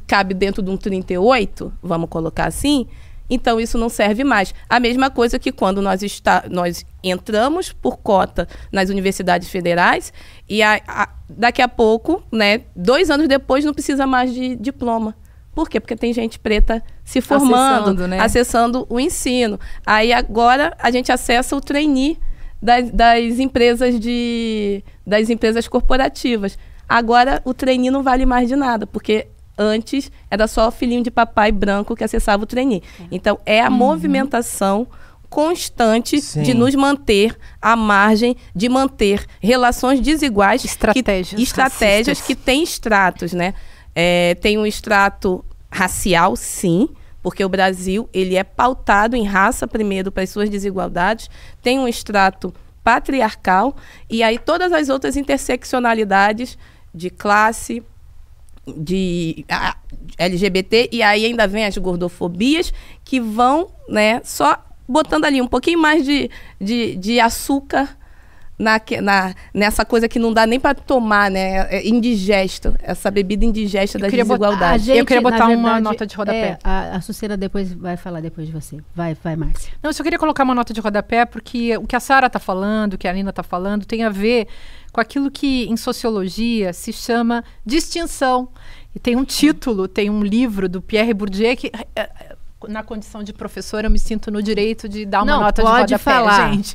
cabe dentro de um 38, vamos colocar assim, então isso não serve mais. A mesma coisa que quando nós entramos por cota nas universidades federais e daqui a pouco, né, 2 anos depois, não precisa mais de diploma. Por quê? Porque tem gente preta se formando, acessando o ensino. Aí agora a gente acessa o trainee das empresas corporativas. Agora o trainee não vale mais de nada, porque antes era só filhinho de papai branco que acessava o trainee. Então é a movimentação constante Sim. de nos manter à margem, de manter relações desiguais. Estratégias racistas. Que têm estratos, né? Tem um extrato racial, sim, porque o Brasil ele é pautado em raça primeiro para as suas desigualdades. Tem um extrato patriarcal e aí todas as outras interseccionalidades de classe, de LGBT, e aí ainda vem as gordofobias que vão, né, só botando ali um pouquinho mais de açúcar nessa coisa que não dá nem para tomar, né? É indigesto, essa bebida indigesta das desigualdades. Eu queria botar uma nota de rodapé. A Sucena depois vai falar depois de você. Vai, Márcia. Não, eu só queria colocar uma nota de rodapé, porque o que a Sara está falando, o que a Nina está falando, tem a ver com aquilo que em sociologia se chama distinção. E tem um título, tem um livro do Pierre Bourdieu que... na condição de professora, eu me sinto no direito de dar uma nota de rodapé, falar. gente.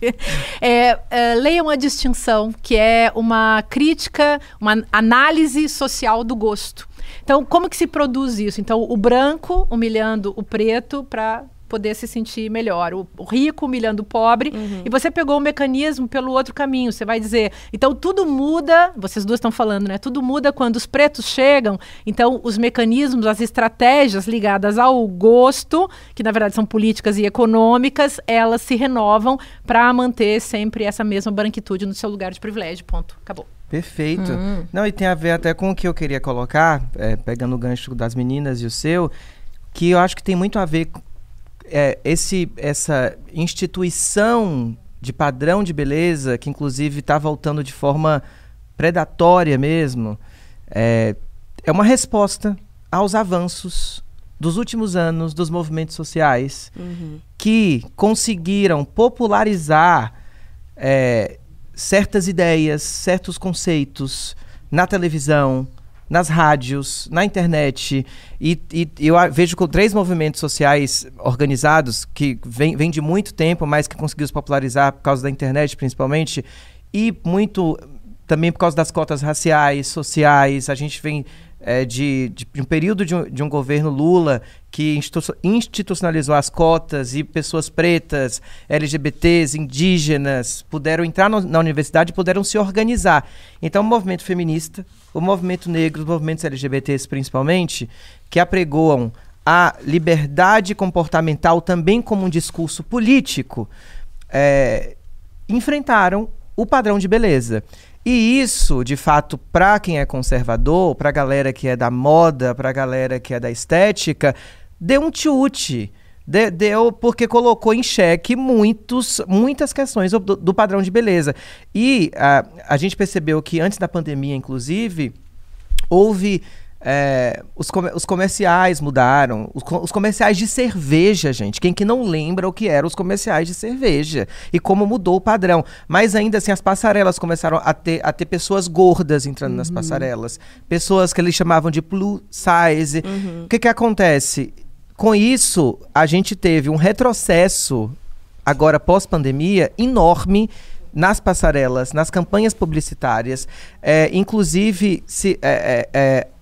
Leiam A Distinção, que é uma crítica, uma análise social do gosto. Então, como que se produz isso? Então, o branco humilhando o preto para poder se sentir melhor, o rico humilhando o pobre, e você pegou o mecanismo pelo outro caminho, você vai dizer, então tudo muda, vocês duas estão falando, né? Tudo muda quando os pretos chegam, então os mecanismos, as estratégias ligadas ao gosto, que na verdade são políticas e econômicas, elas se renovam para manter sempre essa mesma branquitude no seu lugar de privilégio, ponto, acabou. Perfeito. Não, e tem a ver até com o que eu queria colocar, pegando o gancho das meninas e o seu, que eu acho que tem muito a ver com essa instituição de padrão de beleza, que inclusive está voltando de forma predatória mesmo, é uma resposta aos avanços dos últimos anos dos movimentos sociais, que conseguiram popularizar certas ideias, certos conceitos na televisão, nas rádios, na internet, e eu vejo com 3 movimentos sociais organizados que vêm de muito tempo, mas que conseguiu se popularizar por causa da internet principalmente, e muito também por causa das cotas raciais, sociais. A gente vem de um período de um governo Lula que institucionalizou as cotas, e pessoas pretas, LGBTs, indígenas puderam entrar na universidade e puderam se organizar. Então o movimento feminista, o movimento negro, os movimentos LGBTs principalmente, que apregoam a liberdade comportamental também como um discurso político, enfrentaram o padrão de beleza. E isso, de fato, para quem é conservador, para a galera que é da moda, para a galera que é da estética, deu um tilt. Deu porque colocou em xeque muitas questões do padrão de beleza. E a gente percebeu que antes da pandemia, inclusive, houve... os comerciais mudaram, os comerciais de cerveja, gente. Quem que não lembra o que eram os comerciais de cerveja e como mudou o padrão? Mas ainda assim as passarelas começaram a ter pessoas gordas entrando nas passarelas, pessoas que eles chamavam de plus size. O que acontece? Com isso, a gente teve um retrocesso, agora pós-pandemia, enorme nas passarelas, nas campanhas publicitárias. Inclusive,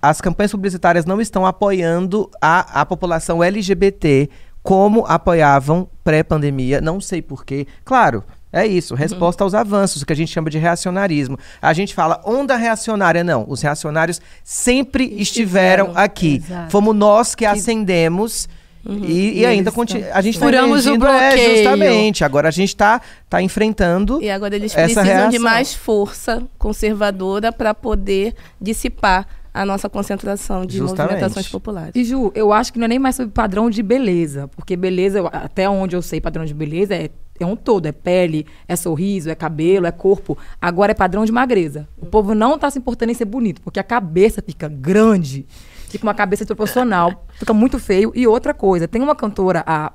as campanhas publicitárias não estão apoiando a população LGBT como apoiavam pré-pandemia. Não sei porquê. Claro, é isso, resposta aos avanços, o que a gente chama de reacionarismo. A gente fala onda reacionária, não. Os reacionários sempre estiveram aqui. Exato. Fomos nós que ascendemos. E ainda a gente está furamos o bloqueio. Justamente. Agora a gente está enfrentando. E agora eles essa precisam reação de mais força conservadora para poder dissipar a nossa concentração de movimentações populares. E Ju, eu acho que não é nem mais sobre padrão de beleza, porque beleza, até onde eu sei, padrão de beleza é um todo, é pele, é sorriso, é cabelo, é corpo. Agora é padrão de magreza. O povo não está se importando em ser bonito, porque a cabeça fica grande. Fica uma cabeça desproporcional, fica muito feio. E outra coisa, tem uma cantora, a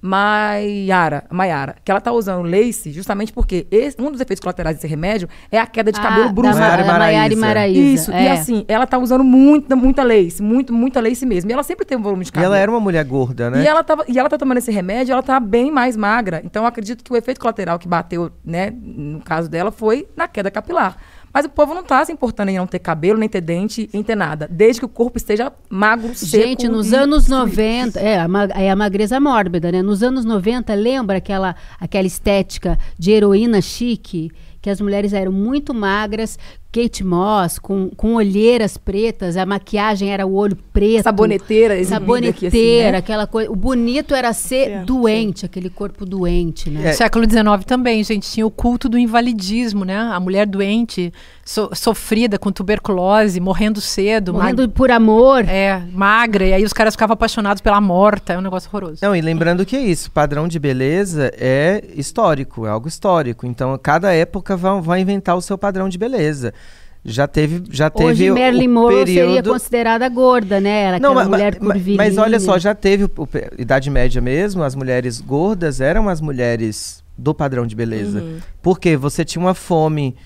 Maiara, que ela tá usando lace justamente porque um dos efeitos colaterais desse remédio é a queda de cabelo brusco. Maiara e Maraísa. Isso, e assim, ela tá usando muita lace, muita lace mesmo. E ela sempre teve um volume de cabelo. E ela era uma mulher gorda, né? E ela tá tomando esse remédio, ela tá bem mais magra. Então eu acredito que o efeito colateral que bateu, né, no caso dela, foi na queda capilar. Mas o povo não tá se importando em não ter cabelo, nem ter dente, nem ter nada. Desde que o corpo esteja magro, seco. Gente, nos anos 90, é a magreza mórbida, né? Nos anos 90, lembra aquela estética de heroína chique? Que as mulheres eram muito magras, Kate Moss, com olheiras pretas, a maquiagem era o olho preto. Saboneteira, aqui, assim, né? Aquela coisa. O bonito era ser doente, aquele corpo doente, né? Século XIX também, gente, tinha o culto do invalidismo, né? A mulher doente, sofrida com tuberculose, morrendo cedo. Morrendo por amor. Magra, e aí os caras ficavam apaixonados pela morta, é um negócio horroroso. Não, e lembrando que é isso, padrão de beleza é histórico, é algo histórico. Então, cada época vai inventar o seu padrão de beleza. Já teve Hoje, Marilyn Monroe período... seria considerada gorda, né? Ela era mulher curvilínea. Mas olha só, já teve Idade Média mesmo, as mulheres gordas eram as mulheres do padrão de beleza. Porque você tinha uma fome,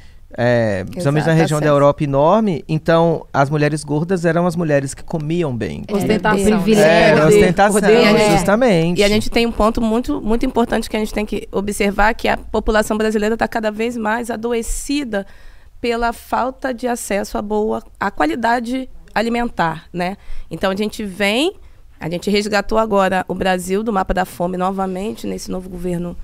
principalmente na região da Europa, enorme, então as mulheres gordas eram as mulheres que comiam bem. Ostentação. Ostentação, justamente. E a gente tem um ponto muito, muito importante que a gente tem que observar, que a população brasileira está cada vez mais adoecida pela falta de acesso à qualidade alimentar, né? Então a gente resgatou agora o Brasil do mapa da fome novamente nesse novo governo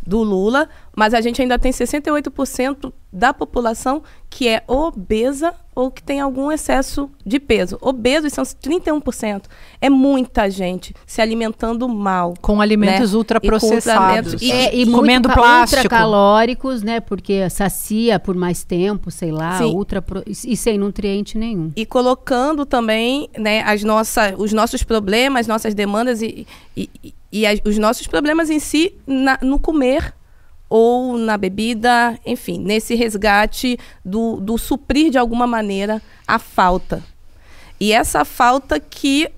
do Lula, mas a gente ainda tem 68% da população que é obesa ou que tem algum excesso de peso. Obesos são 31%. É muita gente se alimentando mal. Com alimentos ultraprocessados. E comendo plástico. Ultracalóricos, né? Porque sacia por mais tempo, sei lá, e sem nutriente nenhum. E colocando também, né, os nossos problemas, nossas demandas os nossos problemas em si no comer ou na bebida, enfim, nesse resgate do suprir de alguma maneira a falta. E essa falta que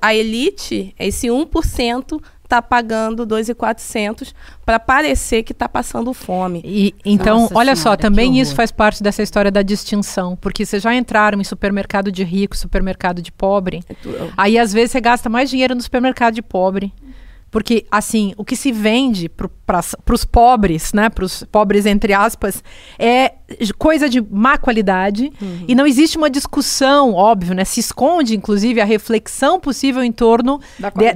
a elite, esse 1%, está pagando 2.400 para parecer que está passando fome. Então, Nossa olha senhora, só, também que isso faz parte dessa história da distinção, porque vocês já entraram em supermercado de rico, supermercado de pobre, aí às vezes você gasta mais dinheiro no supermercado de pobre. Porque, assim, o que se vende para os pobres, né, para os pobres entre aspas, é coisa de má qualidade. E não existe uma discussão, óbvio, né? Se esconde, inclusive, a reflexão possível em torno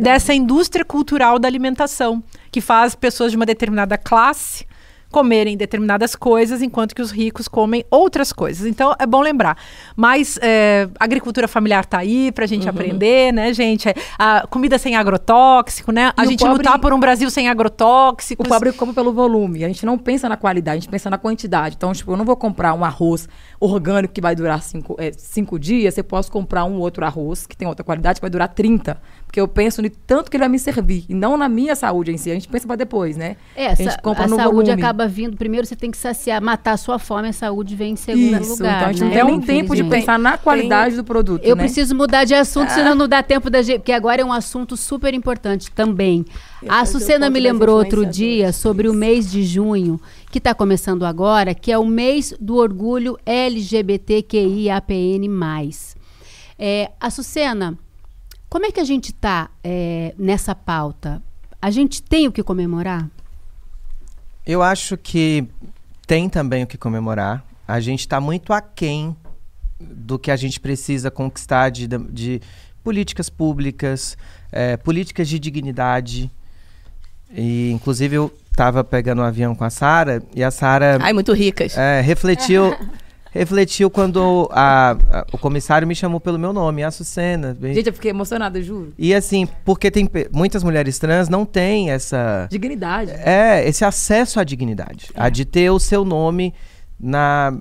dessa indústria cultural da alimentação, que faz pessoas de uma determinada classe comerem determinadas coisas, enquanto que os ricos comem outras coisas. Então, é bom lembrar. Mas a agricultura familiar está aí para a gente aprender, né, gente? A comida sem agrotóxico, né? A gente lutar por um Brasil sem agrotóxicos. O pobre come pelo volume. A gente não pensa na qualidade, a gente pensa na quantidade. Então, tipo, eu não vou comprar um arroz orgânico que vai durar 5 dias. Eu posso comprar um outro arroz que tem outra qualidade que vai durar 30. Porque eu penso no tanto que ele vai me servir. E não na minha saúde em si. A gente pensa para depois, né? A gente compra no saúde volume. Acaba vindo. Primeiro você tem que saciar, matar a sua fome. A saúde vem em segundo lugar. Então a gente não tem nem tempo de pensar na qualidade do produto. Eu preciso mudar de assunto, senão não dá tempo da gente. Porque agora é um assunto super importante também. A Sucena me lembrou outro dia sobre o mês de junho, que está começando agora, que é o mês do orgulho LGBTQIAPN+. Açucena, como é que a gente está nessa pauta? A gente tem o que comemorar? Eu acho que tem também o que comemorar. A gente está muito aquém do que a gente precisa conquistar de políticas públicas, políticas de dignidade. E, inclusive, eu estava pegando um avião com a Sara, e a Sara... Ai, muito ricas. Refletiu quando o comissário me chamou pelo meu nome, Açucena. Gente, eu fiquei emocionada, juro. E assim, porque muitas mulheres trans não têm essa... dignidade. Esse acesso à dignidade. A de ter o seu nome na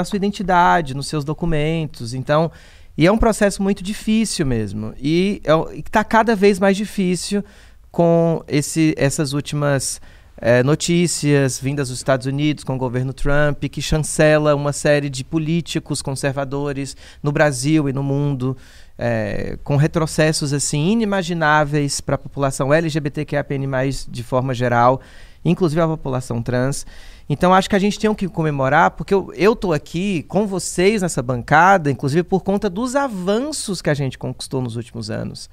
sua identidade, nos seus documentos. Então, e é um processo muito difícil mesmo. E está cada vez mais difícil com essas últimas... notícias vindas dos Estados Unidos com o governo Trump, que chancela uma série de políticos conservadores no Brasil e no mundo, com retrocessos assim inimagináveis para a população LGBTQIAPN+, de forma geral, inclusive a população trans. Então acho que a gente tem que comemorar, porque eu estou aqui com vocês nessa bancada, inclusive por conta dos avanços que a gente conquistou nos últimos anos.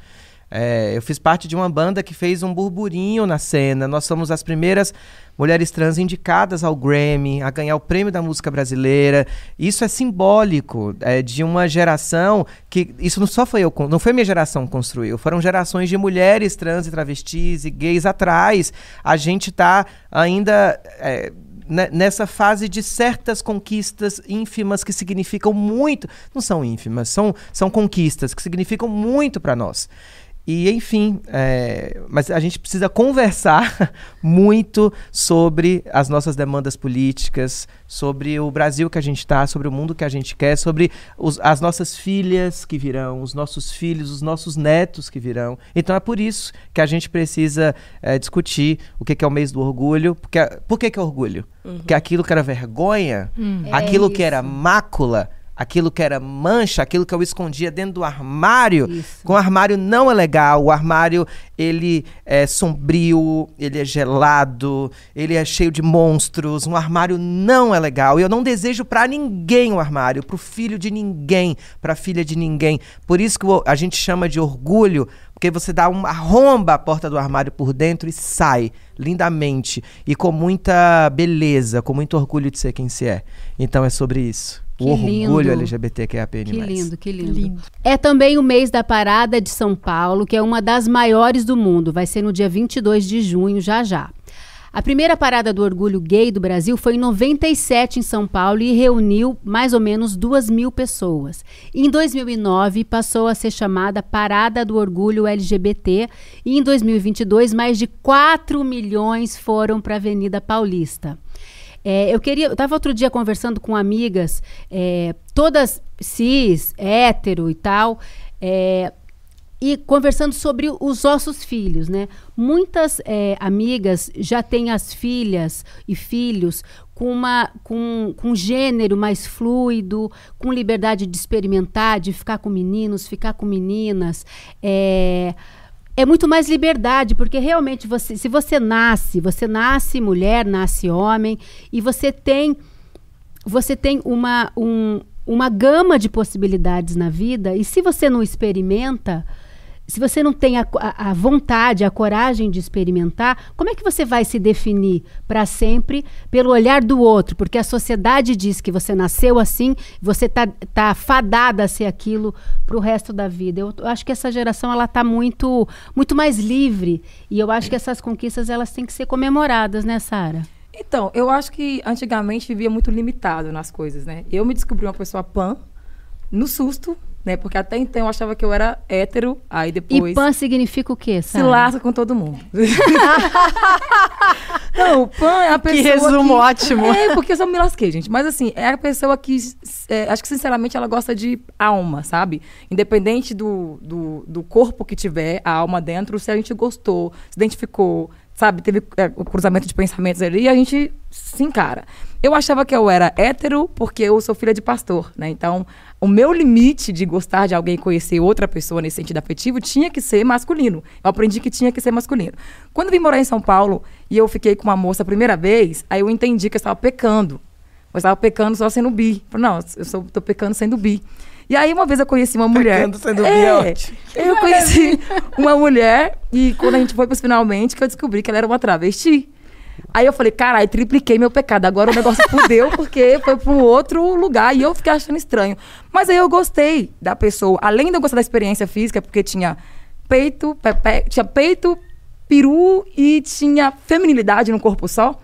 Eu fiz parte de uma banda que fez um burburinho na cena. Nós somos as primeiras mulheres trans indicadas ao Grammy, a ganhar o prêmio da música brasileira. Isso é simbólico de uma geração que... Isso não foi minha geração que construiu. Foram gerações de mulheres trans e travestis e gays atrás. A gente está ainda... nessa fase de certas conquistas ínfimas que significam muito, não são ínfimas, são conquistas que significam muito para nós. E, enfim, mas a gente precisa conversar muito sobre as nossas demandas políticas, sobre o Brasil que a gente está, sobre o mundo que a gente quer, sobre as nossas filhas que virão, os nossos filhos, os nossos netos que virão. Então é por isso que a gente precisa discutir o que é o mês do orgulho. Por que é orgulho? Porque aquilo que era vergonha, aquilo que era mácula, aquilo que era mancha, aquilo que eu escondia dentro do armário. Com o armário não é legal. O armário, ele é sombrio, ele é gelado, ele é cheio de monstros. Um armário não é legal. E eu não desejo pra ninguém o armário, pro filho de ninguém, pra filha de ninguém. Por isso que a gente chama de orgulho, porque você dá arromba a porta do armário por dentro e sai lindamente. E com muita beleza, com muito orgulho de ser quem se é. Então é sobre isso. O orgulho LGBTQIAPN+. Que lindo, que lindo. É também o mês da Parada de São Paulo, que é uma das maiores do mundo. Vai ser no dia 22 de junho, já já. A primeira Parada do Orgulho Gay do Brasil foi em 97 em São Paulo e reuniu mais ou menos 2.000 pessoas. Em 2009 passou a ser chamada Parada do Orgulho LGBT e em 2022 mais de 4 milhões foram para a Avenida Paulista. Eu estava outro dia conversando com amigas, todas cis, hétero e tal, e conversando sobre os nossos filhos, né? Muitas amigas já têm as filhas e filhos com gênero mais fluido, com liberdade de experimentar, de ficar com meninos, ficar com meninas. É muito mais liberdade, porque realmente se você nasce mulher, nasce homem, e você tem uma gama de possibilidades na vida, e se você não experimenta, se você não tem a vontade, a coragem de experimentar, como é que você vai se definir para sempre pelo olhar do outro? Porque a sociedade diz que você nasceu assim, você tá fadada a ser aquilo para o resto da vida. Eu acho que essa geração ela tá muito, muito mais livre, e eu acho que essas conquistas elas têm que ser comemoradas, né, Sara? Então, eu acho que antigamente vivia muito limitado nas coisas, né? Eu me descobri uma pessoa pan no susto, né? Porque até então eu achava que eu era hétero, aí depois... E pan significa o quê, Sara? Se lasca com todo mundo. Não, o pan é a pessoa que resumo ótimo. Porque eu só me lasquei, gente. Mas assim, é a pessoa que... acho que sinceramente ela gosta de alma, sabe? Independente do corpo que tiver, a alma dentro, se a gente gostou, se identificou, sabe? Teve o cruzamento de pensamentos ali e a gente se encara. Eu achava que eu era hétero porque eu sou filha de pastor, né? Então, o meu limite de gostar de alguém, conhecer outra pessoa nesse sentido afetivo, tinha que ser masculino. Eu aprendi que tinha que ser masculino. Quando eu vim morar em São Paulo e eu fiquei com uma moça a primeira vez, aí eu entendi que eu estava pecando. Eu estava pecando só sendo bi. Falei, não, tô pecando sendo bi. E aí, uma vez eu conheci uma mulher... Pecando sendo bi é ótimo. Eu conheci uma mulher e quando a gente foi pros finalmente, que eu descobri que ela era uma travesti. Aí eu falei, caralho, tripliquei meu pecado. Agora o negócio fudeu porque foi para um outro lugar e eu fiquei achando estranho. Mas aí eu gostei da pessoa. Além de eu gostar da experiência física, porque tinha peito, peru e tinha feminilidade no corpo só.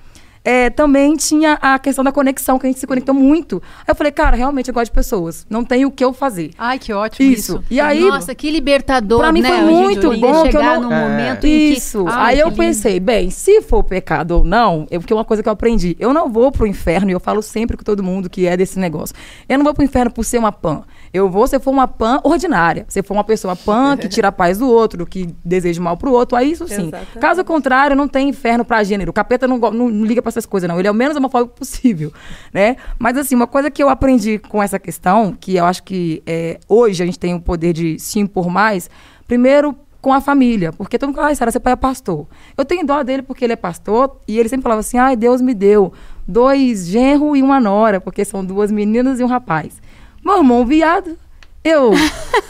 Também tinha a questão da conexão, que a gente se conectou muito. Aí eu falei, cara, realmente eu gosto de pessoas. Não tem o que eu fazer. Ai, que ótimo isso. E aí, nossa, que libertador, pra mim né? foi muito bom. Chegar num momento isso. em que... Aí eu pensei, bem, se for pecado ou não, porque uma coisa que eu aprendi, eu não vou pro inferno, e eu falo sempre com todo mundo que é desse negócio. Eu não vou pro inferno por ser uma pan. Eu vou se for uma pan ordinária. Se for uma pessoa pan que tira a paz do outro, que deseja mal pro outro, aí isso sim. Exatamente. Caso contrário, não tem inferno pra gênero. O capeta não liga pra essas coisas, não. Ele é o menos homofóbico possível, né? Mas assim, uma coisa que eu aprendi com essa questão, que eu acho que hoje a gente tem o poder de se impor mais, primeiro com a família, porque todo mundo fala, Sara, seu pai é pastor. Eu tenho dó dele porque ele é pastor, e ele sempre falava assim, ai, Deus me deu 2 genros e uma nora, porque são 2 meninas e um rapaz. Meu irmão, viado, Eu,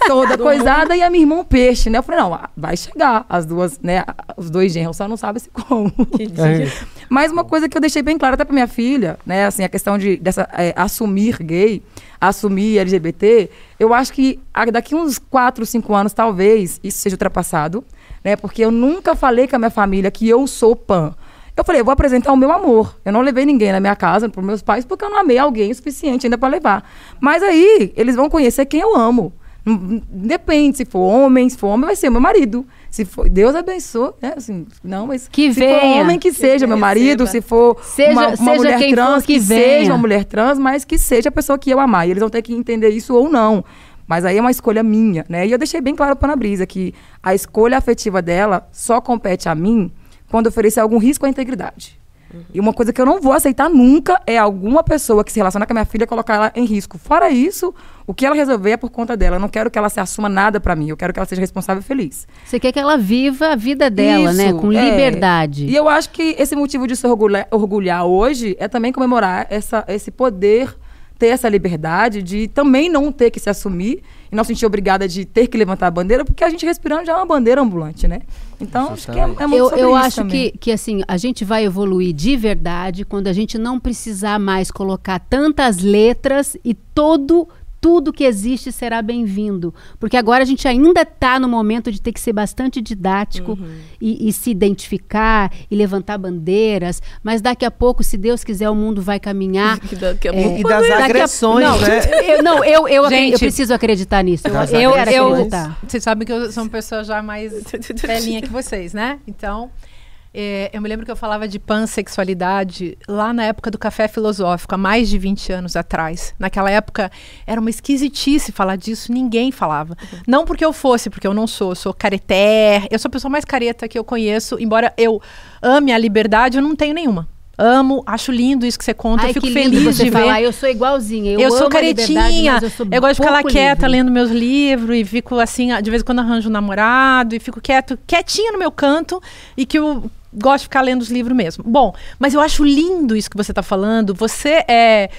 toda coisada, e a minha irmã um peixe, né? Eu falei, não, vai chegar as duas, né? Os dois genros, só não sabe se como. Mas uma coisa que eu deixei bem clara até pra minha filha, né? Assim, a questão de assumir gay, assumir LGBT, eu acho que daqui uns 4, 5 anos, talvez, isso seja ultrapassado, né? Porque eu nunca falei com a minha família que eu sou pan. Eu falei, eu vou apresentar o meu amor. Eu não levei ninguém na minha casa, para meus pais, porque eu não amei alguém o suficiente ainda para levar. Mas aí, eles vão conhecer quem eu amo. Depende, se for homem vai ser meu marido. Se for, Deus abençoe, né? Assim, não, mas que se venha, for homem, que seja meu marido. Se for uma mulher trans, que seja uma mulher trans, mas que seja a pessoa que eu amar. E eles vão ter que entender isso ou não. Mas aí é uma escolha minha, né? E eu deixei bem claro para Ana Brisa que a escolha afetiva dela só compete a mim quando oferecer algum risco à integridade. E uma coisa que eu não vou aceitar nunca é alguma pessoa que se relaciona com a minha filha colocar ela em risco. Fora isso, o que ela resolver é por conta dela. Eu não quero que ela se assuma nada pra mim. Eu quero que ela seja responsável e feliz. Você quer que ela viva a vida dela, isso, né? Com liberdade. E eu acho que esse motivo de se orgulhar hoje é também comemorar esse poder, ter essa liberdade de também não ter que se assumir e não se sentir obrigada de ter que levantar a bandeira, porque a gente respirando já é uma bandeira ambulante, né? Então, acho que é muito sobre eu isso acho que assim, a gente vai evoluir de verdade quando a gente não precisar mais colocar tantas letras e tudo que existe será bem-vindo. Porque agora a gente ainda está no momento de ter que ser bastante didático e se identificar e levantar bandeiras, mas daqui a pouco, se Deus quiser, o mundo vai caminhar. E das agressões, né? Eu preciso acreditar nisso. Eu quero acreditar. Vocês sabem que eu sou uma pessoa já mais velhinha que vocês, né? Então... eu me lembro que eu falava de pansexualidade lá na época do Café Filosófico, há mais de 20 anos atrás. Naquela época era uma esquisitice falar disso, ninguém falava. Não porque eu fosse, porque eu não sou, eu sou careté, eu sou a pessoa mais careta que eu conheço, embora eu ame a liberdade, eu não tenho nenhuma. Amo, acho lindo isso que você conta, eu fico feliz de ver. Eu sou igualzinha, eu sou caretinha, eu gosto de ficar lá quieta, livre. lendo meus livros e fico assim, de vez em quando arranjo um namorado e fico quietinha no meu canto e que eu gosto de ficar lendo os livros mesmo. Bom, mas eu acho lindo isso que você está falando. Você é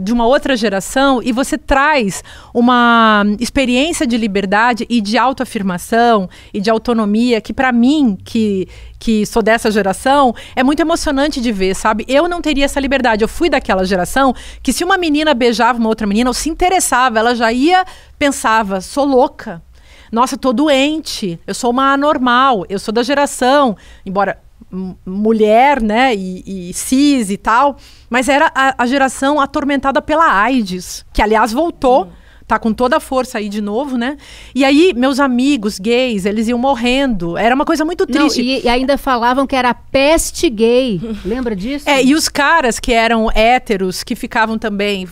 de uma outra geração e você traz uma experiência de liberdade e de autoafirmação e de autonomia que, para mim, que sou dessa geração, é muito emocionante de ver, sabe? Eu não teria essa liberdade. Eu fui daquela geração que se uma menina beijava uma outra menina ou se interessava, ela já pensava, sou louca. Nossa, tô doente. Eu sou uma anormal. Eu sou da geração, embora mulher, né, e cis e tal, mas era a geração atormentada pela AIDS, que aliás voltou, tá com toda a força aí de novo, né? E aí meus amigos gays, eles iam morrendo, era uma coisa muito triste. Não, e ainda falavam que era peste gay, lembra disso? E os caras que eram héteros, que ficavam também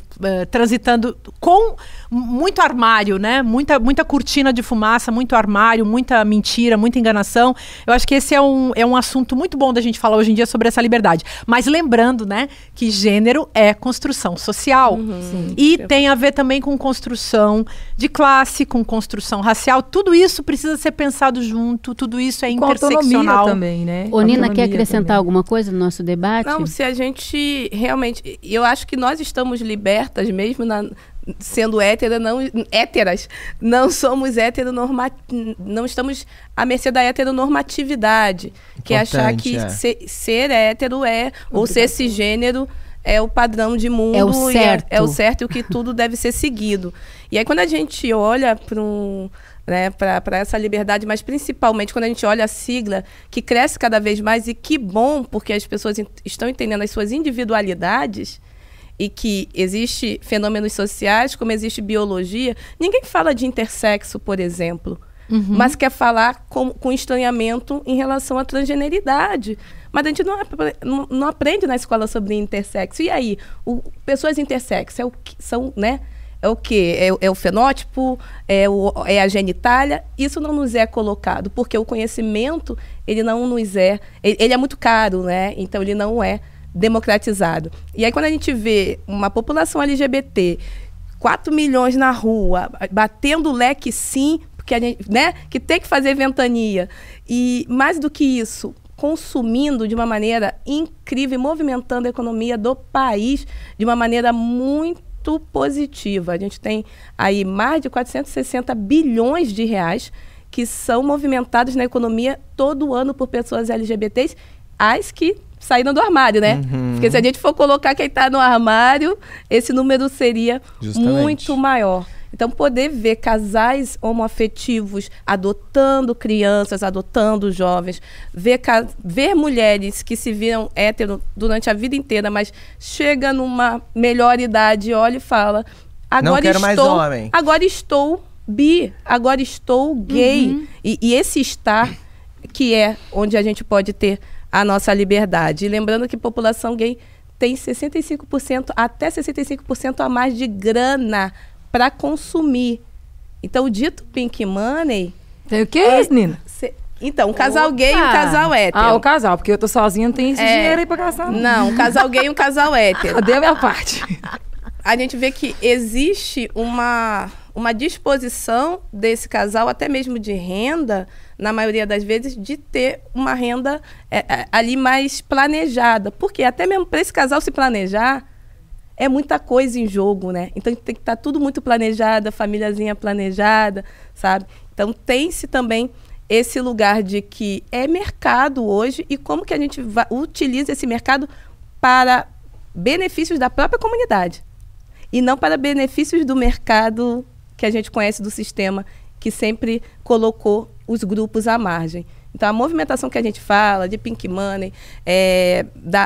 transitando com muito armário, né? Muita cortina de fumaça, muito armário, muita mentira, muita enganação. Eu acho que esse é um assunto muito bom da gente falar hoje em dia sobre essa liberdade. Mas lembrando, né, que gênero é construção social. E tem a ver também com construção de classe, com construção racial. Tudo isso precisa ser pensado junto, tudo isso é interseccional. Também, né? Ô, Nina, quer acrescentar alguma coisa no nosso debate? Não, se a gente realmente... Eu acho que nós estamos libertas, mesmo sendo héteras, não somos não estamos à mercê da heteronormatividade, que é achar que ser hétero ou ser cisgênero é o padrão de mundo, é o certo, é o certo e o que tudo deve ser seguido. E aí quando a gente olha para essa liberdade, mas principalmente quando a gente olha a sigla, que cresce cada vez mais, e que bom, porque as pessoas estão entendendo as suas individualidades, e que existe fenômenos sociais, como existe biologia. Ninguém fala de intersexo, por exemplo, mas quer falar com estranhamento em relação à transgeneridade. Mas a gente não aprende na escola sobre intersexo. E aí, pessoas intersexo são, né? É o quê? É o fenótipo? É a genitália? Isso não nos é colocado, porque o conhecimento, ele não nos é... Ele é muito caro, né? Então, ele não é democratizado. E aí, quando a gente vê uma população LGBT, 4 milhões na rua, batendo leque sim, porque a gente, né, que tem que fazer ventania, e mais do que isso, consumindo de uma maneira incrível, movimentando a economia do país de uma maneira muito muito positiva. A gente tem aí mais de 460 bilhões de reais que são movimentados na economia todo ano por pessoas LGBTs, as que saíram do armário, né? Porque se a gente for colocar quem está no armário, esse número seria muito maior. Então, poder ver casais homoafetivos adotando crianças, adotando jovens, ver mulheres que se viram hétero durante a vida inteira, mas chega numa melhor idade, olha e fala, agora não quero mais homem. Agora estou bi, agora estou gay. E esse estar que é onde a gente pode ter a nossa liberdade. E lembrando que população gay tem 65%, até 65% a mais de grana para consumir. Então, o dito Pink Money... Tem o que, Nina? Então, um casal gay e um casal hétero. Ah, o casal, porque eu tô sozinha, não tem esse dinheiro aí pra gastar. Não, um casal gay e um casal hétero. Cadê a minha parte? A gente vê que existe uma disposição desse casal, até mesmo de renda, na maioria das vezes, de ter uma renda ali mais planejada. Porque até mesmo para esse casal se planejar, é muita coisa em jogo, né? Então tem que estar tudo muito planejado, a famíliazinha planejada, sabe? Então tem-se também esse lugar de que é mercado hoje e como que a gente utiliza esse mercado para benefícios da própria comunidade e não para benefícios do mercado que a gente conhece do sistema, que sempre colocou os grupos à margem. Então, a movimentação que a gente fala de Pink Money,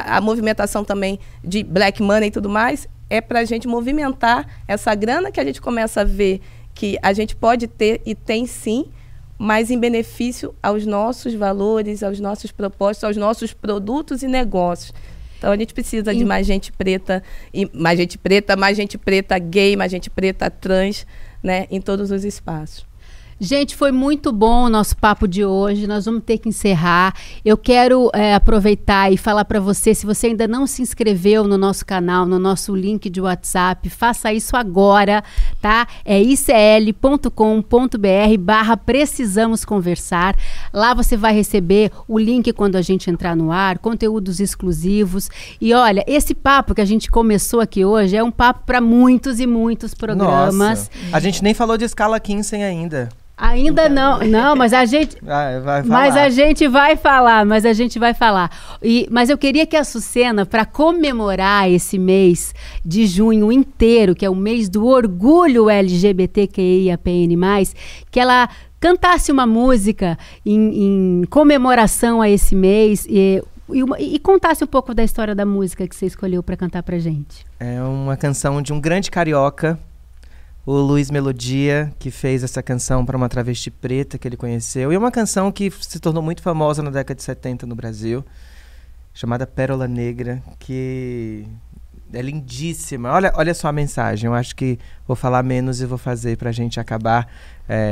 a movimentação também de Black Money e tudo mais, é para a gente movimentar essa grana que a gente começa a ver que a gente pode ter e tem sim, mas em benefício aos nossos valores, aos nossos propósitos, aos nossos produtos e negócios. Então, a gente precisa de mais gente preta, mais gente preta gay, mais gente preta trans, né, em todos os espaços. Gente, foi muito bom o nosso papo de hoje, nós vamos ter que encerrar. Eu quero aproveitar e falar para você, se você ainda não se inscreveu no nosso canal, no nosso link de WhatsApp, faça isso agora, tá? É icl.com.br/precisamos conversar. Lá você vai receber o link quando a gente entrar no ar, conteúdos exclusivos. E olha, esse papo que a gente começou aqui hoje é um papo para muitos e muitos programas. Nossa, a gente nem falou de escala Kinsey ainda. Ainda não, mas a gente vai falar. Mas eu queria que a Sucena, para comemorar esse mês de junho inteiro, que é o mês do orgulho LGBTQIAPN+, que ela cantasse uma música em comemoração a esse mês e contasse um pouco da história da música que você escolheu para cantar pra gente. É uma canção de um grande carioca, o Luiz Melodia, que fez essa canção para uma travesti preta que ele conheceu. E é uma canção que se tornou muito famosa na década de 70 no Brasil, chamada Pérola Negra, que é lindíssima. Olha só a mensagem. Eu acho que vou falar menos e vou fazer para a gente acabar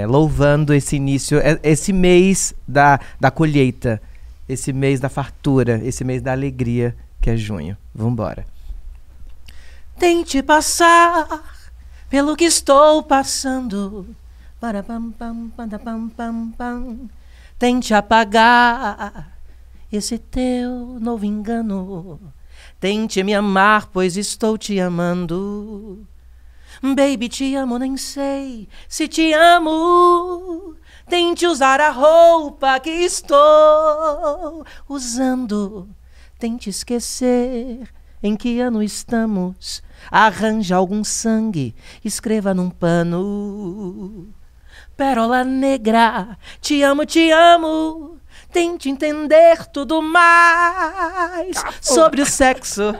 louvando esse início, esse mês da colheita, esse mês da fartura, esse mês da alegria, que é junho. Vambora. Tente passar pelo que estou passando, tente apagar esse teu novo engano, tente me amar, pois estou te amando. Baby, te amo, nem sei se te amo. Tente usar a roupa que estou usando, tente esquecer em que ano estamos. Arranja algum sangue, escreva num pano. Pérola negra, te amo, te amo. Tente entender tudo mais sobre o sexo.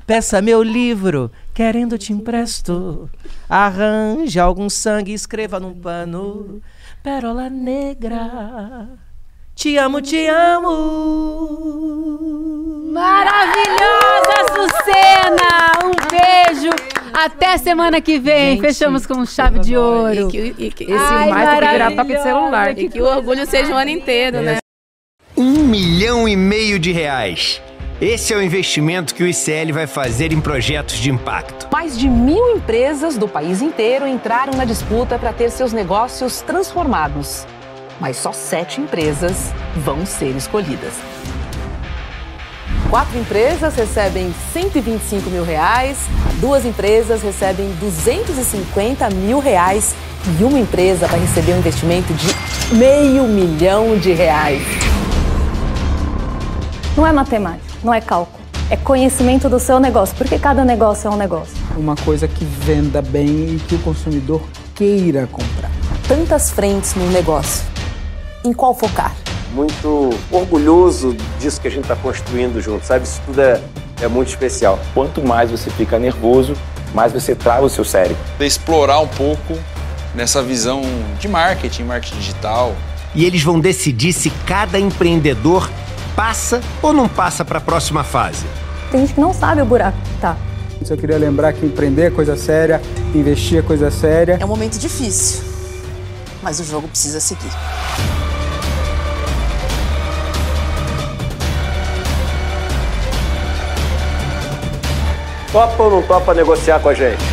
Peça meu livro, querendo te empresto. Arranja algum sangue, escreva num pano. Pérola negra, te amo, te amo. Maravilhosa, Sucena! Um beijo! Até semana que vem. Gente, fechamos com chave de ouro. Esse mais tem que virar toque de celular. E que o orgulho seja o ano inteiro, né? R$1,5 milhão de reais. Esse é o investimento que o ICL vai fazer em projetos de impacto. Mais de 1.000 empresas do país inteiro entraram na disputa para ter seus negócios transformados. Mas só 7 empresas vão ser escolhidas. 4 empresas recebem R$125 mil, 2 empresas recebem R$250 mil e uma empresa vai receber um investimento de R$500 mil. Não é matemática, não é cálculo. É conhecimento do seu negócio, porque cada negócio é um negócio. Uma coisa que venda bem e que o consumidor queira comprar. Tantas frentes no negócio. Em qual focar? Muito orgulhoso disso que a gente está construindo junto, sabe? Isso tudo é muito especial. Quanto mais você fica nervoso, mais você trava o seu cérebro. Explorar um pouco nessa visão de marketing digital. E eles vão decidir se cada empreendedor passa ou não passa para a próxima fase. Tem gente que não sabe o buraco que tá. Eu queria lembrar que empreender é coisa séria, investir é coisa séria. É um momento difícil, mas o jogo precisa seguir. Topa ou não topa negociar com a gente?